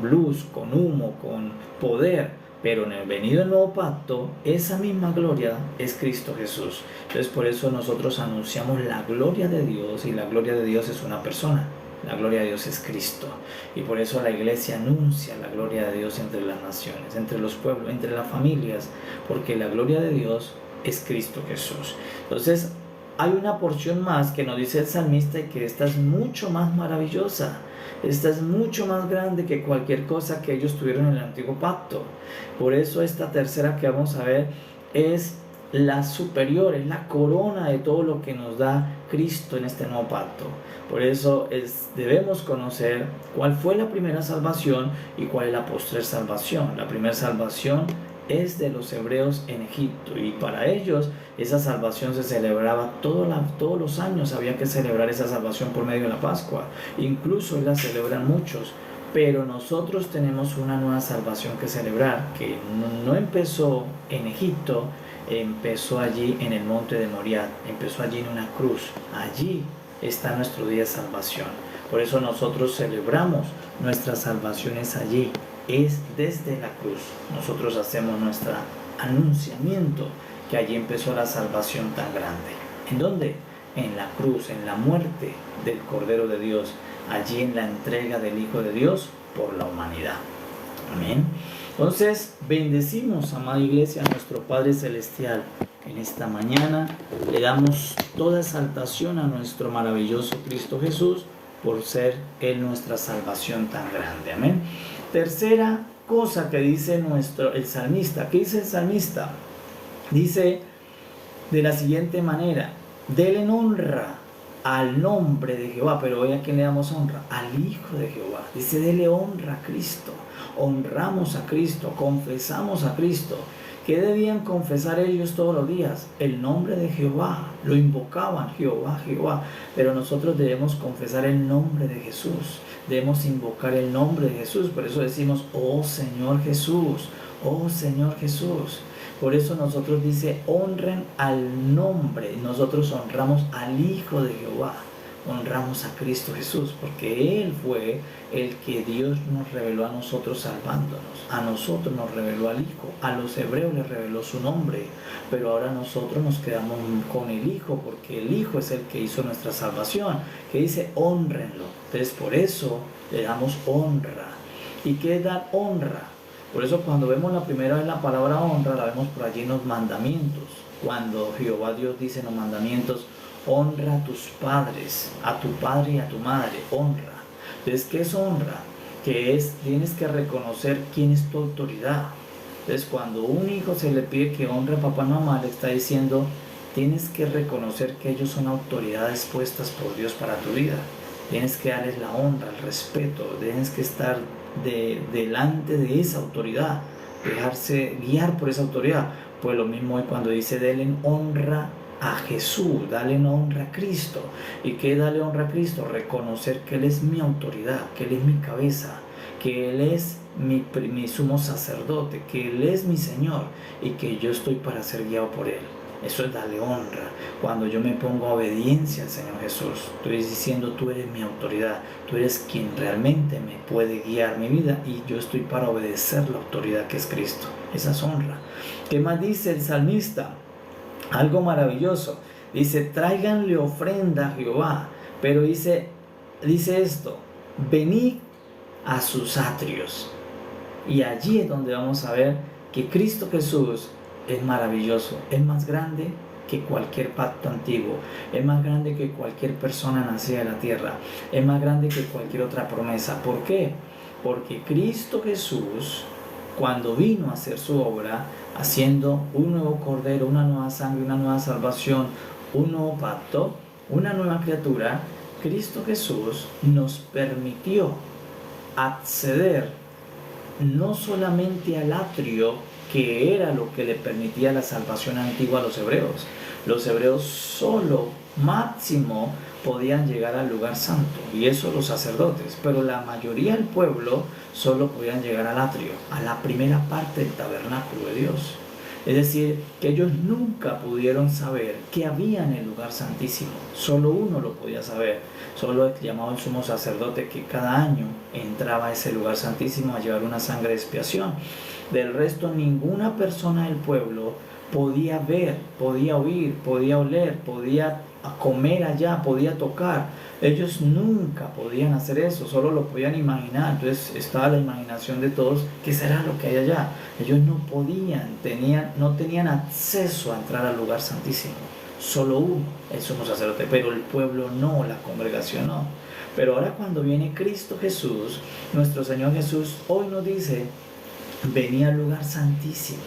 luz, con humo, con poder, pero en el venido del nuevo pacto, esa misma gloria es Cristo Jesús. Entonces por eso nosotros anunciamos la gloria de Dios, y la gloria de Dios es una persona. La gloria de Dios es Cristo. Y por eso la iglesia anuncia la gloria de Dios entre las naciones, entre los pueblos, entre las familias, porque la gloria de Dios es Cristo Jesús. Entonces hay una porción más que nos dice el salmista, y que esta es mucho más maravillosa. Esta es mucho más grande que cualquier cosa que ellos tuvieron en el antiguo pacto. Por eso esta tercera que vamos a ver es la superior, es la corona de todo lo que nos da Cristo en este nuevo pacto. Por eso debemos conocer cuál fue la primera salvación y cuál es la postrer salvación. La primera salvación es de los hebreos en Egipto, y para ellos esa salvación se celebraba todos los años. Había que celebrar esa salvación por medio de la Pascua. Incluso la celebran muchos. Pero nosotros tenemos una nueva salvación que celebrar, que no empezó en Egipto, empezó allí en el monte de Moriah, empezó allí en una cruz. Allí está nuestro día de salvación. Por eso nosotros celebramos nuestras salvaciones allí. Es desde la cruz. Nosotros hacemos nuestro anunciamiento que allí empezó la salvación tan grande. ¿En dónde? En la cruz, en la muerte del Cordero de Dios, allí en la entrega del Hijo de Dios por la humanidad. Amén. Entonces, bendecimos, amada iglesia, a nuestro Padre Celestial. En esta mañana le damos toda exaltación a nuestro maravilloso Cristo Jesús por ser Él nuestra salvación tan grande. Amén. Tercera cosa que dice el salmista. ¿Qué dice el salmista? Dice de la siguiente manera: denle honra al nombre de Jehová. Pero hoy, ¿a quién le damos honra? Al Hijo de Jehová. Dice, denle honra a Cristo. Honramos a Cristo, confesamos a Cristo. ¿Qué debían confesar ellos todos los días? El nombre de Jehová. Lo invocaban, Jehová, Jehová. Pero nosotros debemos confesar el nombre de Jesús. Debemos invocar el nombre de Jesús. Por eso decimos, oh Señor Jesús, oh Señor Jesús. Por eso nosotros dice, honren al nombre. Nosotros honramos al Hijo de Jehová. Honramos a Cristo Jesús, porque Él fue el que Dios nos reveló a nosotros salvándonos. A nosotros nos reveló al Hijo. A los hebreos les reveló su nombre. Pero ahora nosotros nos quedamos con el Hijo, porque el Hijo es el que hizo nuestra salvación. Que dice, honrenlo. Entonces por eso le damos honra. ¿Y qué es dar honra? Por eso cuando vemos la primera vez la palabra honra, la vemos por allí en los mandamientos. Cuando Jehová Dios dice en los mandamientos, honra a tus padres, a tu padre y a tu madre, honra. Entonces, ¿qué es honra? Que tienes que reconocer quién es tu autoridad. Entonces, cuando un hijo se le pide que honre a papá y mamá, le está diciendo, tienes que reconocer que ellos son autoridades puestas por Dios para tu vida. Tienes que darles la honra, el respeto, tienes que estar delante de esa autoridad, dejarse guiar por esa autoridad. Pues lo mismo es cuando dice, denle honra a Jesús, dale honra a Cristo. ¿Y qué dale honra a Cristo? Reconocer que Él es mi autoridad, que Él es mi cabeza, que Él es mi sumo sacerdote, que Él es mi Señor y que yo estoy para ser guiado por Él. Eso es darle honra. Cuando yo me pongo a obediencia al Señor Jesús, estoy diciendo, tú eres mi autoridad, tú eres quien realmente me puede guiar mi vida, y yo estoy para obedecer la autoridad que es Cristo. Esa es honra. ¿Qué más dice el salmista? Algo maravilloso. Dice, tráiganle ofrenda a Jehová. Pero dice esto, venid a sus atrios. Y allí es donde vamos a ver que Cristo Jesús es maravilloso. Es más grande que cualquier pacto antiguo. Es más grande que cualquier persona nacida de la tierra. Es más grande que cualquier otra promesa. ¿Por qué? Porque Cristo Jesús, cuando vino a hacer su obra, haciendo un nuevo cordero, una nueva sangre, una nueva salvación, un nuevo pacto, una nueva criatura, Cristo Jesús nos permitió acceder no solamente al atrio, que era lo que le permitía la salvación antigua a los hebreos. Los hebreos solo, máximo, podían llegar al lugar santo, y eso los sacerdotes, pero la mayoría del pueblo solo podían llegar al atrio, a la primera parte del tabernáculo de Dios. Es decir, que ellos nunca pudieron saber qué había en el lugar santísimo. Solo uno lo podía saber, solo el llamado el sumo sacerdote, que cada año entraba a ese lugar santísimo a llevar una sangre de expiación. Del resto, ninguna persona del pueblo podía ver, podía oír, podía oler, podía comer allá, podía tocar. Ellos nunca podían hacer eso, solo lo podían imaginar. Entonces estaba la imaginación de todos, ¿qué será lo que hay allá? Ellos no podían, no tenían acceso a entrar al lugar santísimo. Solo uno, el sumo sacerdote, pero el pueblo no, la congregación no. Pero ahora cuando viene Cristo Jesús, nuestro Señor Jesús, hoy nos dice, venía al lugar santísimo.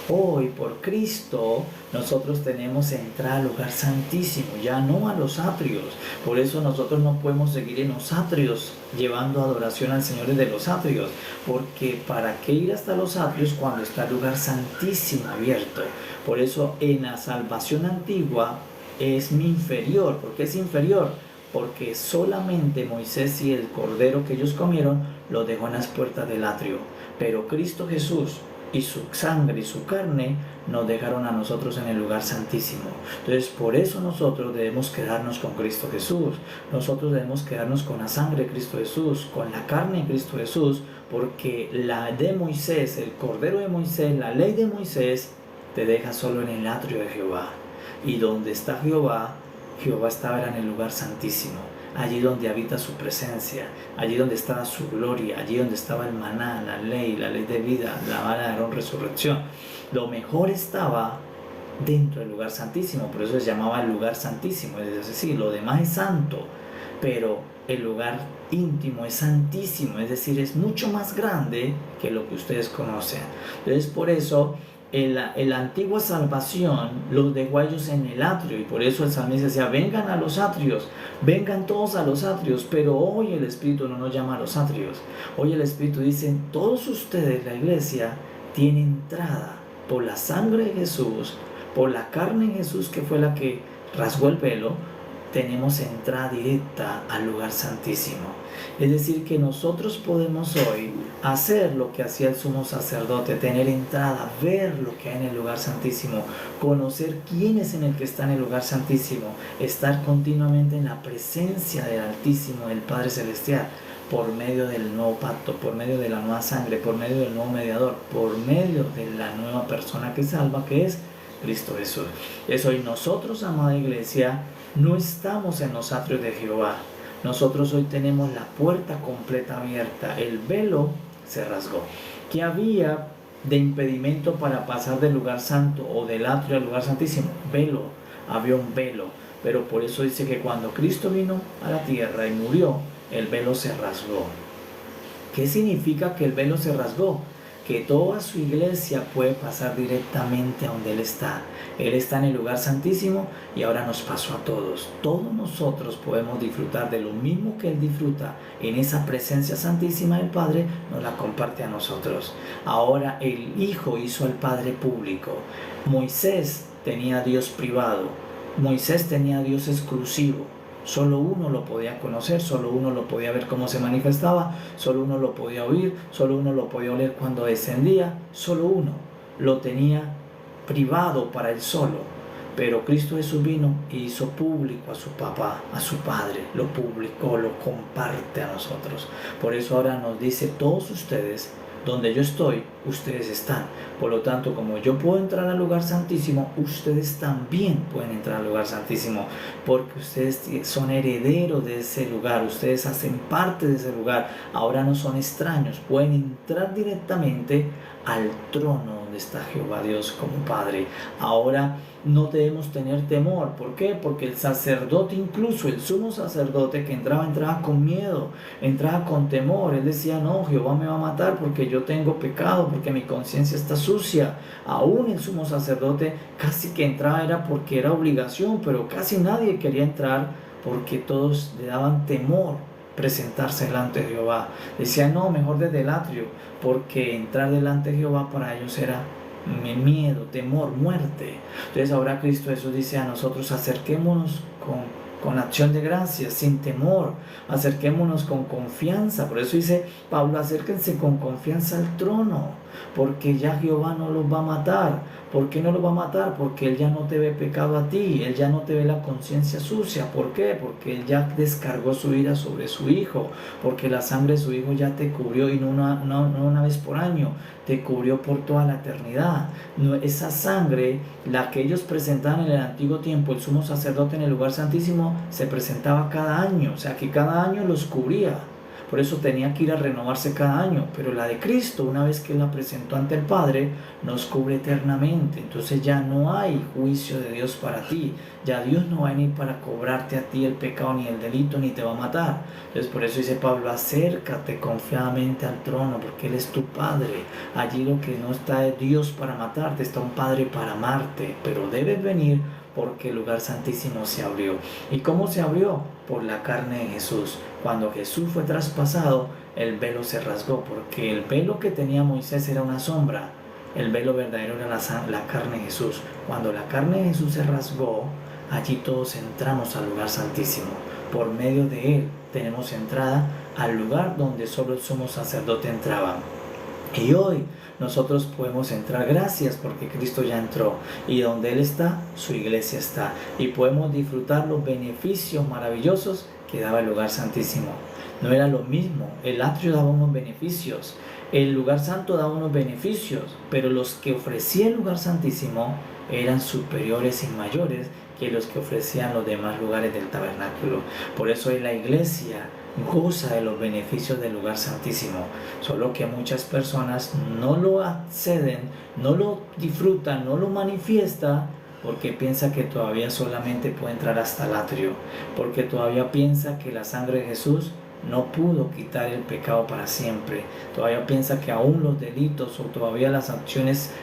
Hoy por Cristo nosotros tenemos entrada al lugar santísimo, ya no a los atrios. Por eso nosotros no podemos seguir en los atrios llevando adoración al Señor desde los atrios, porque ¿para qué ir hasta los atrios cuando está el lugar santísimo abierto? Por eso en la salvación antigua es inferior. ¿Por qué es inferior? Porque solamente Moisés y el cordero que ellos comieron lo dejó en las puertas del atrio, pero Cristo Jesús y su sangre y su carne nos dejaron a nosotros en el lugar santísimo. Entonces por eso nosotros debemos quedarnos con Cristo Jesús, nosotros debemos quedarnos con la sangre de Cristo Jesús, con la carne de Cristo Jesús, porque la de Moisés, el cordero de Moisés, la ley de Moisés te deja solo en el atrio de Jehová, y donde está Jehová, Jehová estaba en el lugar santísimo, allí donde habita su presencia, allí donde estaba su gloria, allí donde estaba el maná, la ley de vida, la vara de Aarón, resurrección. Lo mejor estaba dentro del lugar santísimo, por eso se llamaba el lugar santísimo. Es decir, lo demás es santo, pero el lugar íntimo es santísimo, es decir, es mucho más grande que lo que ustedes conocen. Entonces por eso la antigua salvación los dejó a ellos en el atrio, y por eso el salmista decía, vengan a los atrios, vengan todos a los atrios. Pero hoy el Espíritu no nos llama a los atrios. Hoy el Espíritu dice, todos ustedes, la iglesia, tienen entrada por la sangre de Jesús, por la carne de Jesús, que fue la que rasgó el velo. Tenemos entrada directa al lugar santísimo. Es decir, que nosotros podemos hoy hacer lo que hacía el sumo sacerdote, tener entrada, ver lo que hay en el lugar santísimo, conocer quién es en el que está en el lugar santísimo, estar continuamente en la presencia del Altísimo, del Padre Celestial, por medio del nuevo pacto, por medio de la nueva sangre, por medio del nuevo mediador, por medio de la nueva persona que salva, que es Cristo Jesús. Es hoy nosotros, amada iglesia, no estamos en los atrios de Jehová. Nosotros hoy tenemos la puerta completa abierta. El velo se rasgó. ¿Qué había de impedimento para pasar del lugar santo o del atrio al lugar santísimo? Velo. Había un velo. Pero por eso dice que cuando Cristo vino a la tierra y murió, el velo se rasgó. ¿Qué significa que el velo se rasgó? Que toda su iglesia puede pasar directamente a donde Él está. Él está en el lugar santísimo y ahora nos pasó a todos. Todos nosotros podemos disfrutar de lo mismo que Él disfruta en esa presencia santísima del Padre, nos la comparte a nosotros. Ahora el Hijo hizo al Padre público. Moisés tenía a Dios privado. Moisés tenía a Dios exclusivo. Solo uno lo podía conocer, solo uno lo podía ver cómo se manifestaba, solo uno lo podía oír, solo uno lo podía oler cuando descendía, solo uno lo tenía privado para él solo. Pero Cristo Jesús vino y hizo público a su papá, a su Padre, lo publicó, lo comparte a nosotros. Por eso ahora nos dice, todos ustedes, donde yo estoy, ustedes están. Por lo tanto, como yo puedo entrar al lugar santísimo, ustedes también pueden entrar al lugar santísimo, porque ustedes son herederos de ese lugar, ustedes hacen parte de ese lugar. Ahora no son extraños, pueden entrar directamente al trono donde está Jehová Dios como Padre. Ahora no debemos tener temor. ¿Por qué? Porque el sacerdote, incluso el sumo sacerdote que entraba con miedo, entraba con temor. Él decía, no, Jehová me va a matar porque yo tengo pecado, porque mi conciencia está sucia. Aún el sumo sacerdote casi que entraba era porque era obligación, pero casi nadie quería entrar porque todos le daban temor presentarse delante de Jehová. Decían, no, mejor desde el atrio, porque entrar delante de Jehová para ellos era miedo, temor, muerte. Entonces ahora Cristo Jesús dice a nosotros, acerquémonos con acción de gracias, sin temor, acerquémonos con confianza. Por eso dice Pablo, acérquense con confianza al trono. porque ya Jehová no los va a matar. ¿Por qué no los va a matar? Porque Él ya no te ve pecado a ti, Él ya no te ve la conciencia sucia. ¿Por qué? Porque Él ya descargó su ira sobre su Hijo, porque la sangre de su Hijo ya te cubrió, y no una vez por año, te cubrió por toda la eternidad. No, esa sangre, la que ellos presentaban en el antiguo tiempo, el sumo sacerdote en el lugar santísimo, se presentaba cada año, o sea que cada año los cubría. Por eso tenía que ir a renovarse cada año, pero la de Cristo, una vez que Él la presentó ante el Padre, nos cubre eternamente. Entonces ya no hay juicio de Dios para ti, ya Dios no va a venir para cobrarte a ti el pecado ni el delito, ni te va a matar. Entonces por eso dice Pablo, acércate confiadamente al trono, porque Él es tu Padre. Allí lo que no está es Dios para matarte, está un Padre para amarte, pero debes venir porque el lugar santísimo se abrió. ¿Y cómo se abrió? Por la carne de Jesús. Cuando Jesús fue traspasado, el velo se rasgó, porque el velo que tenía Moisés era una sombra, el velo verdadero era la carne de Jesús. Cuando la carne de Jesús se rasgó, allí todos entramos al lugar santísimo. Por medio de Él tenemos entrada al lugar donde solo el sumo sacerdote entraba. Y hoy nosotros podemos entrar, gracias porque Cristo ya entró, y donde Él está, su iglesia está, y podemos disfrutar los beneficios maravillosos que daba el lugar santísimo. No era lo mismo, el atrio daba unos beneficios, el lugar santo daba unos beneficios, pero los que ofrecía el lugar santísimo eran superiores y mayores que los que ofrecían los demás lugares del tabernáculo. Por eso hoy la iglesia goza de los beneficios del lugar santísimo, solo que muchas personas no lo acceden, no lo disfrutan, no lo manifiestan, porque piensa que todavía solamente puede entrar hasta el atrio, porque todavía piensa que la sangre de Jesús no pudo quitar el pecado para siempre, todavía piensa que aún los delitos o todavía las acciones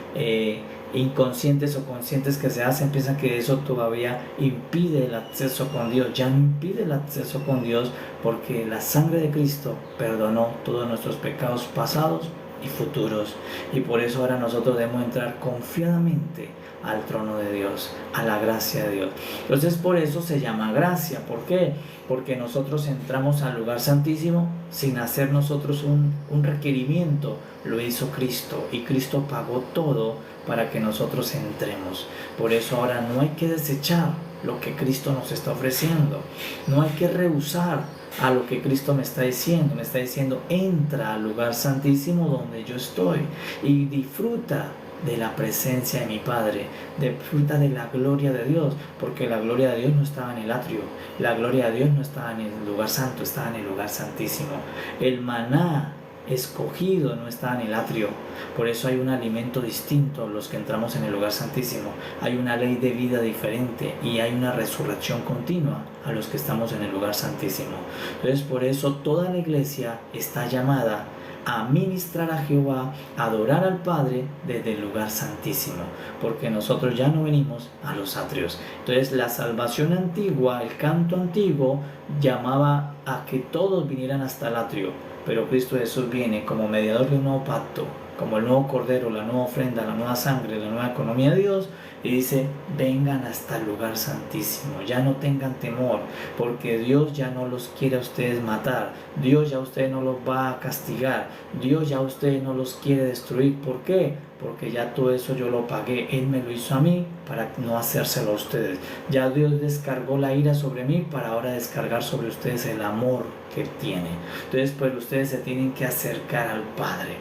inconscientes o conscientes que se hacen, piensan que eso todavía impide el acceso con Dios. Ya no impide el acceso con Dios, porque la sangre de Cristo perdonó todos nuestros pecados pasados y futuros, y por eso ahora nosotros debemos entrar confiadamente al trono de Dios, a la gracia de Dios. Entonces por eso se llama gracia. ¿Por qué? Porque nosotros entramos al lugar santísimo sin hacer nosotros un requerimiento, lo hizo Cristo, y Cristo pagó todo para que nosotros entremos. Por eso ahora no hay que desechar lo que Cristo nos está ofreciendo, no hay que rehusar a lo que Cristo me está diciendo, entra al lugar santísimo donde yo estoy y disfruta de la presencia de mi Padre, disfruta de la gloria de Dios, porque la gloria de Dios no estaba en el atrio, la gloria de Dios no estaba en el lugar santo, estaba en el lugar santísimo. El maná escogido no está en el atrio, por eso hay un alimento distinto a los que entramos en el lugar santísimo, hay una ley de vida diferente y hay una resurrección continua a los que estamos en el lugar santísimo. Entonces por eso toda la iglesia está llamada a ministrar a Jehová, a adorar al Padre desde el lugar santísimo, porque nosotros ya no venimos a los atrios. Entonces la salvación antigua, el canto antiguo, llamaba a que todos vinieran hasta el atrio, pero Cristo Jesús viene como mediador de un nuevo pacto, como el nuevo cordero, la nueva ofrenda, la nueva sangre, la nueva economía de Dios, y dice, vengan hasta el lugar santísimo, ya no tengan temor, porque Dios ya no los quiere a ustedes matar, Dios ya a ustedes no los va a castigar, Dios ya a ustedes no los quiere destruir. ¿Por qué? Porque ya todo eso yo lo pagué, Él me lo hizo a mí para no hacérselo a ustedes. Ya Dios descargó la ira sobre mí para ahora descargar sobre ustedes el amor que Él tiene. Entonces pues ustedes se tienen que acercar al Padre.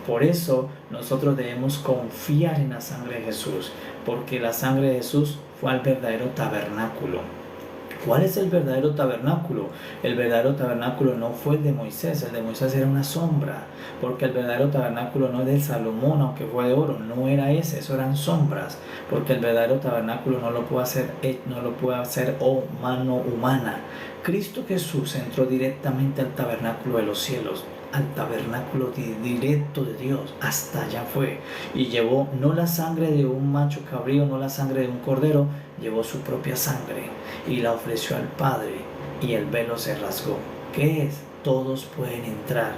Por eso nosotros debemos confiar en la sangre de Jesús, porque la sangre de Jesús fue al verdadero tabernáculo. ¿Cuál es el verdadero tabernáculo? El verdadero tabernáculo no fue el de Moisés era una sombra, porque el verdadero tabernáculo no es del Salomón, aunque fue de oro, no era ese, eso eran sombras, porque el verdadero tabernáculo no lo puede hacer mano humana. Cristo Jesús entró directamente al tabernáculo de los cielos, al tabernáculo directo de Dios, hasta allá fue, y llevó no la sangre de un macho cabrío, no la sangre de un cordero, llevó su propia sangre y la ofreció al Padre, y el velo se rasgó. ¿Qué es? Todos pueden entrar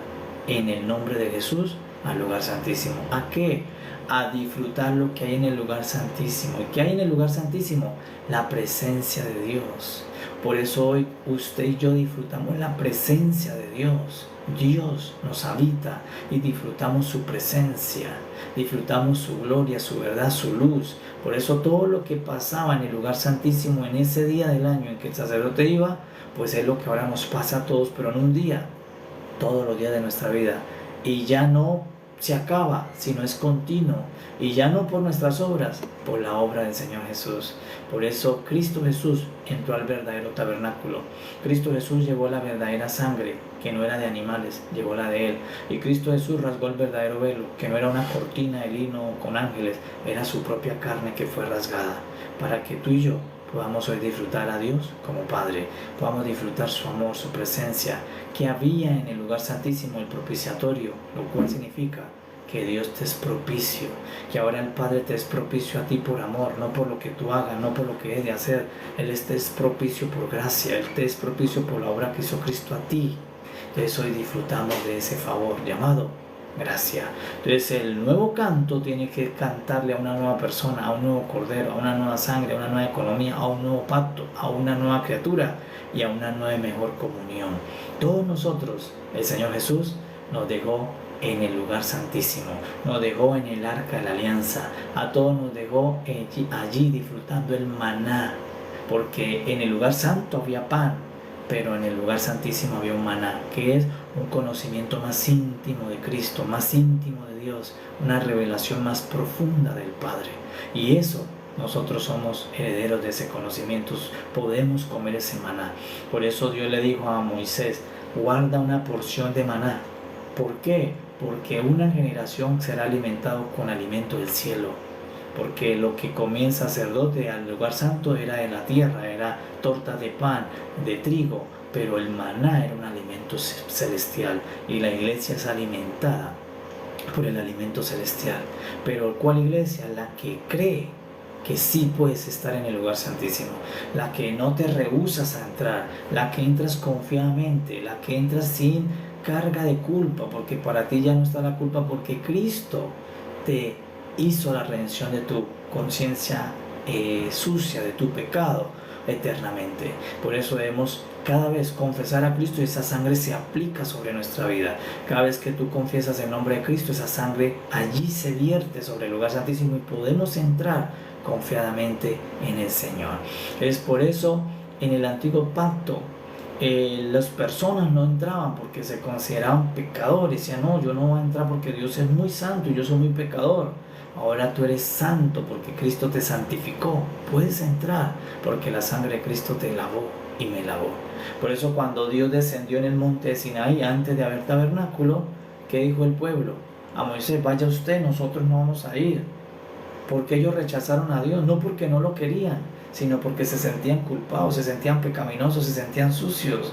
en el nombre de Jesús al lugar santísimo. ¿A qué? A disfrutar lo que hay en el lugar santísimo. ¿Y qué hay en el lugar santísimo? La presencia de Dios. Por eso hoy usted y yo disfrutamos la presencia de Dios. Dios nos habita y disfrutamos su presencia, disfrutamos su gloria, su verdad, su luz. Por eso todo lo que pasaba en el lugar santísimo en ese día del año en que el sacerdote iba, pues es lo que ahora nos pasa a todos, pero en un día, todos los días de nuestra vida. Y ya no se acaba, sino es continuo. Y ya no por nuestras obras, por la obra del Señor Jesús. Por eso Cristo Jesús entró al verdadero tabernáculo. Cristo Jesús llevó la verdadera sangre, que no era de animales, llevó la de Él. Y Cristo Jesús rasgó el verdadero velo, que no era una cortina de lino con ángeles, era su propia carne que fue rasgada, para que tú y yo podamos hoy disfrutar a Dios como Padre, podamos disfrutar su amor, su presencia, que había en el lugar santísimo, el propiciatorio, lo cual significa que Dios te es propicio, que ahora el Padre te es propicio a ti por amor, no por lo que tú hagas, no por lo que es de hacer. Él te es propicio por gracia, Él te es propicio por la obra que hizo Cristo a ti. Entonces hoy disfrutamos de ese favor llamado gracia. Entonces el nuevo canto tiene que cantarle a una nueva persona, a un nuevo cordero, a una nueva sangre, a una nueva economía, a un nuevo pacto, a una nueva criatura y a una nueva y mejor comunión. Todos nosotros, el Señor Jesús nos dejó en el lugar santísimo, nos dejó en el arca de la alianza, a todos nos dejó allí disfrutando el maná, porque en el lugar santo había pan, pero en el lugar santísimo había un maná, que es un conocimiento más íntimo de Cristo, más íntimo de Dios, una revelación más profunda del Padre. Y eso, nosotros somos herederos de ese conocimiento, podemos comer ese maná. Por eso Dios le dijo a Moisés, guarda una porción de maná. ¿Por qué? Porque una generación será alimentado con alimento del cielo. Porque lo que comía el sacerdote al lugar santo era de la tierra, era torta de pan, de trigo, pero el maná era un alimento celestial y la iglesia es alimentada por el alimento celestial. Pero ¿cuál iglesia? La que cree que sí puedes estar en el lugar santísimo, la que no te rehusas a entrar, la que entras confiadamente, la que entras sin carga de culpa, porque para ti ya no está la culpa, porque Cristo te hizo la redención de tu conciencia sucia, de tu pecado eternamente. Por eso debemos cada vez confesar a Cristo y esa sangre se aplica sobre nuestra vida. Cada vez que tú confiesas el nombre de Cristo, esa sangre allí se vierte sobre el lugar santísimo y podemos entrar confiadamente en el Señor. Es por eso en el antiguo pacto las personas no entraban porque se consideraban pecadores. Decían, no, yo no voy a entrar porque Dios es muy santo y yo soy muy pecador. Ahora tú eres santo porque Cristo te santificó. Puedes entrar porque la sangre de Cristo te lavó y me lavó. Por eso cuando Dios descendió en el monte de Sinaí, antes de haber tabernáculo, ¿qué dijo el pueblo? A Moisés, vaya usted, nosotros no vamos a ir. Porque ellos rechazaron a Dios, no porque no lo querían, sino porque se sentían culpados, se sentían pecaminosos, se sentían sucios.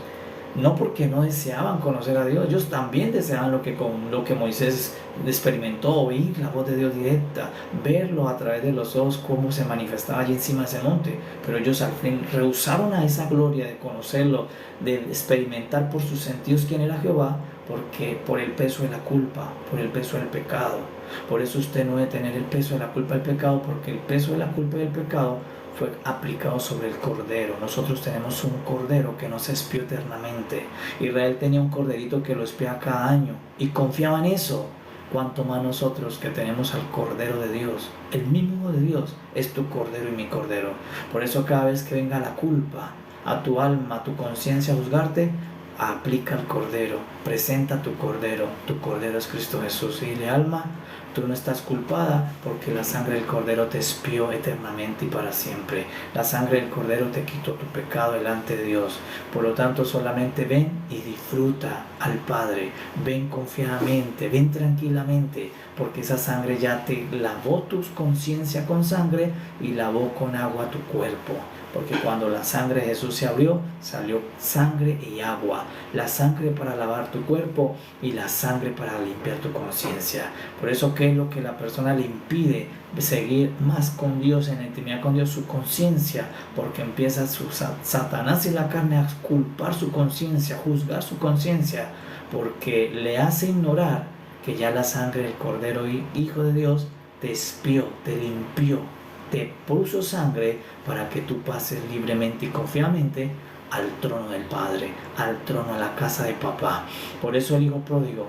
No porque no deseaban conocer a Dios, ellos también deseaban lo que Moisés experimentó, oír la voz de Dios directa, verlo a través de los ojos, cómo se manifestaba allí encima de ese monte. Pero ellos al fin rehusaron a esa gloria de conocerlo, de experimentar por sus sentidos quién era Jehová, porque por el peso de la culpa, por el peso del pecado. Por eso usted no debe tener el peso de la culpa del pecado, porque el peso de la culpa del pecado fue aplicado sobre el cordero. Nosotros tenemos un cordero que nos espió eternamente. Israel tenía un corderito que lo espía cada año y confiaba en eso. Cuanto más nosotros que tenemos al cordero de Dios, el mismo de Dios es tu cordero y mi cordero. Por eso cada vez que venga la culpa a tu alma, a tu conciencia a juzgarte, aplica el cordero, presenta tu cordero es Cristo Jesús. Y dile, alma, tú no estás culpada porque la sangre del cordero te expió eternamente y para siempre. La sangre del cordero te quitó tu pecado delante de Dios. Por lo tanto, solamente ven y disfruta al Padre. Ven confiadamente, ven tranquilamente, porque esa sangre ya te lavó tu conciencia con sangre y lavó con agua tu cuerpo. Porque cuando la sangre de Jesús se abrió, salió sangre y agua. La sangre para lavar tu cuerpo y la sangre para limpiar tu conciencia. Por eso, ¿qué es lo que la persona le impide seguir más con Dios, en la intimidad con Dios? Su conciencia. Porque empieza Satanás y la carne a culpar su conciencia, a juzgar su conciencia. Porque le hace ignorar que ya la sangre del Cordero Hijo de Dios te expió, te limpió, te puso sangre para que tú pases libremente y confiadamente al trono del Padre, al trono, a la casa de papá. Por eso el hijo pródigo,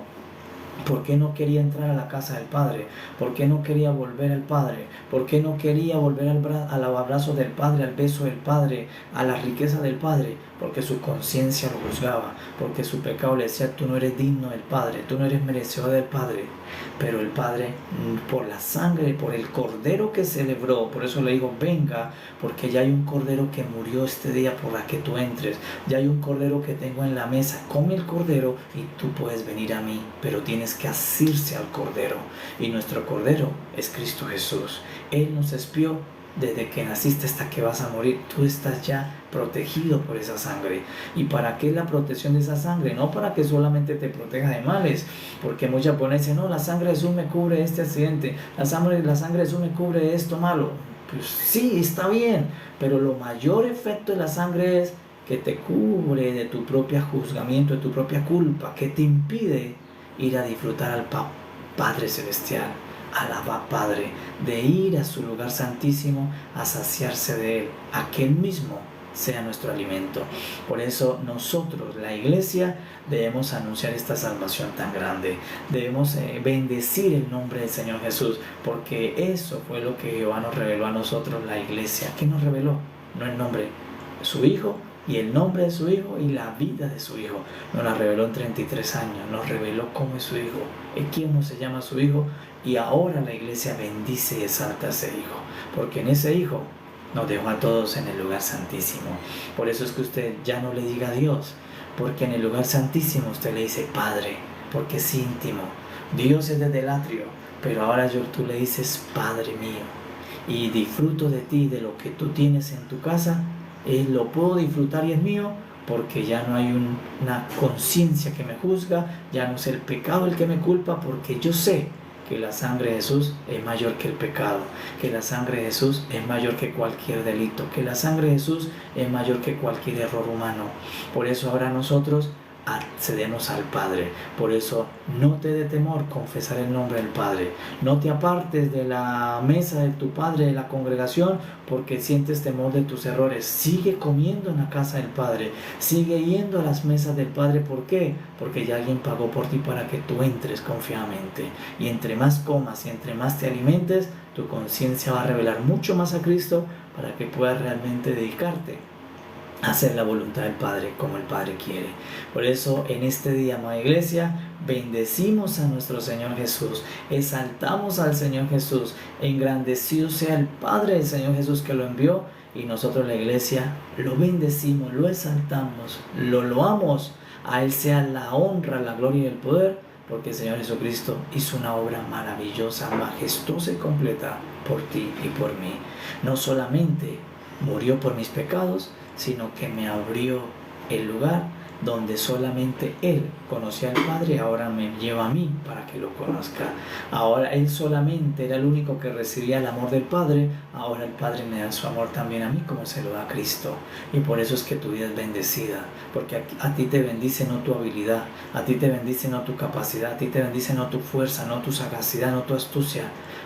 ¿por qué no quería entrar a la casa del Padre? ¿Por qué no quería volver al Padre? ¿Por qué no quería volver al abrazo del Padre, al beso del Padre, a la riqueza del Padre? Porque su conciencia lo juzgaba, porque su pecado le decía: tú no eres digno del Padre, tú no eres merecedor del Padre. Pero el Padre, por la sangre, por el Cordero que celebró, por eso le dijo: venga, porque ya hay un Cordero que murió este día por la que tú entres, ya hay un Cordero que tengo en la mesa, come el Cordero y tú puedes venir a mí, pero tienes que asirse al Cordero. Y nuestro Cordero es Cristo Jesús. Él nos expió desde que naciste hasta que vas a morir. Tú estás ya protegido por esa sangre. ¿Y para qué la protección de esa sangre? No para que solamente te proteja de males, porque muchas personas dicen: no, la sangre de Jesús me cubre este accidente, la sangre de Jesús me cubre esto malo. Pues sí, está bien, pero lo mayor efecto de la sangre es que te cubre de tu propio juzgamiento, de tu propia culpa, que te impide ir a disfrutar al Padre Celestial, al Abba Padre, de ir a su lugar santísimo a saciarse de Él, a que Él mismo sea nuestro alimento. Por eso nosotros, la iglesia, debemos anunciar esta salvación tan grande. Debemos bendecir el nombre del Señor Jesús, porque eso fue lo que Jehová nos reveló a nosotros, la iglesia. ¿Qué nos reveló? No el nombre de su Hijo, y el nombre de su Hijo y la vida de su Hijo. Nos la reveló en 33 años, nos reveló cómo es su Hijo, cómo se llama su Hijo, y ahora la iglesia bendice y exalta a ese Hijo, porque en ese Hijo nos dejó a todos en el lugar santísimo. Por eso es que usted ya no le diga Dios, porque en el lugar santísimo usted le dice Padre, porque es íntimo. Dios es desde el atrio, pero ahora tú le dices Padre mío, y disfruto de ti, de lo que tú tienes en tu casa. Lo puedo disfrutar y es mío, porque ya no hay una conciencia que me juzga, ya no es el pecado el que me culpa, porque yo sé que la sangre de Jesús es mayor que el pecado, que la sangre de Jesús es mayor que cualquier delito, que la sangre de Jesús es mayor que cualquier error humano. Por eso ahora nosotros accedemos al Padre. Por eso no te dé temor confesar el nombre del Padre. No te apartes de la mesa de tu Padre, de la congregación, porque sientes temor de tus errores. Sigue comiendo en la casa del Padre, sigue yendo a las mesas del Padre. ¿Por qué? Porque ya alguien pagó por ti para que tú entres confiadamente. Y entre más comas y entre más te alimentes, tu conciencia va a revelar mucho más a Cristo, para que puedas realmente dedicarte hacer la voluntad del Padre como el Padre quiere. Por eso en este día, amada iglesia, bendecimos a nuestro Señor Jesús, exaltamos al Señor Jesús, engrandecido sea el Padre del Señor Jesús que lo envió, y nosotros, la iglesia, lo bendecimos, lo exaltamos, lo loamos. A Él sea la honra, la gloria y el poder, porque el Señor Jesucristo hizo una obra maravillosa, majestuosa y completa por ti y por mí. No solamente murió por mis pecados, sino que me abrió el lugar donde solamente Él conocía al Padre. Ahora me lleva a mí para que lo conozca. Ahora Él solamente era el único que recibía el amor del Padre. Ahora el Padre me da su amor también a mí, como se lo da a Cristo. Y por eso es que tu vida es bendecida, porque a ti te bendice no tu habilidad, a ti te bendice no tu capacidad, a ti te bendice no tu fuerza, no tu sagacidad, no tu astucia.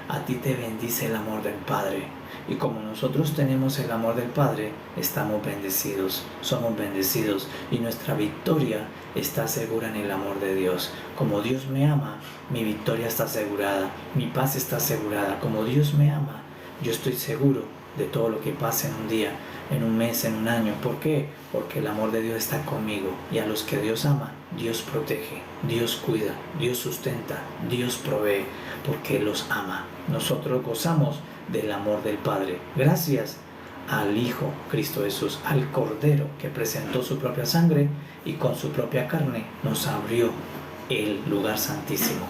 A ti te bendice el amor del Padre. Y como nosotros tenemos el amor del Padre, estamos bendecidos, somos bendecidos, y nuestra victoria está segura en el amor de Dios. Como Dios me ama, mi victoria está asegurada, mi paz está asegurada. Como Dios me ama, yo estoy seguro de todo lo que pase en un día, en un mes, en un año. ¿Por qué? Porque el amor de Dios está conmigo, y a los que Dios ama, Dios protege, Dios cuida, Dios sustenta, Dios provee, porque los ama. Nosotros gozamos del amor del Padre, gracias al Hijo Cristo Jesús, al Cordero que presentó su propia sangre y con su propia carne nos abrió el lugar santísimo.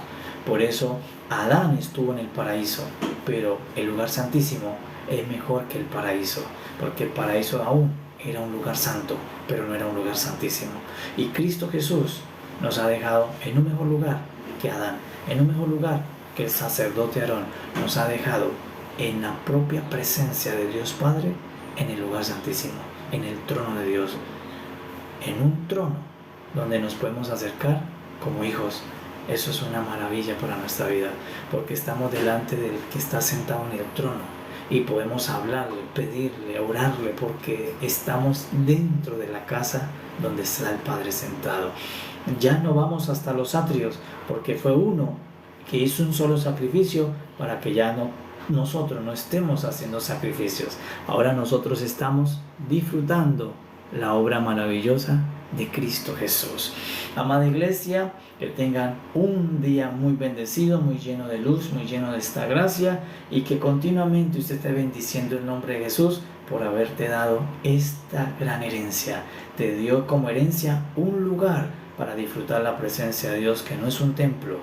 Por eso Adán estuvo en el paraíso, pero el lugar santísimo es mejor que el paraíso, porque el paraíso aún era un lugar santo, pero no era un lugar santísimo. Y Cristo Jesús nos ha dejado en un mejor lugar que Adán, en un mejor lugar que el sacerdote Aarón. Nos ha dejado en la propia presencia de Dios Padre, en el lugar santísimo, en el trono de Dios, en un trono donde nos podemos acercar como hijos. Eso es una maravilla para nuestra vida, porque estamos delante del que está sentado en el trono, y podemos hablarle, pedirle, orarle, porque estamos dentro de la casa donde está el Padre sentado. Ya no vamos hasta los atrios, porque fue uno que hizo un solo sacrificio para que ya nosotros no estemos haciendo sacrificios. Ahora nosotros estamos disfrutando la obra maravillosa de Cristo Jesús. Amada iglesia, que tengan un día muy bendecido, muy lleno de luz, muy lleno de esta gracia, y que continuamente usted esté bendiciendo el nombre de Jesús por haberte dado esta gran herencia. Te dio como herencia un lugar para disfrutar la presencia de Dios, que no es un templo,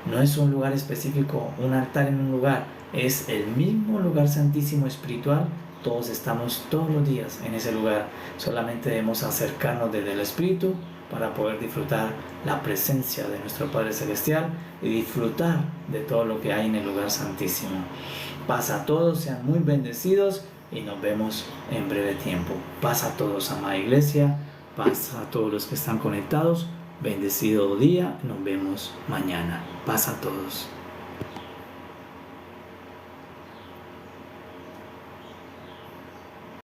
no es un lugar específico, un altar en un lugar, es el mismo lugar santísimo espiritual. Todos estamos todos los días en ese lugar, solamente debemos acercarnos desde el Espíritu para poder disfrutar la presencia de nuestro Padre Celestial y disfrutar de todo lo que hay en el lugar santísimo. Paz a todos, sean muy bendecidos y nos vemos en breve tiempo. Paz a todos, amada iglesia, paz a todos los que están conectados, bendecido día, nos vemos mañana. Paz a todos.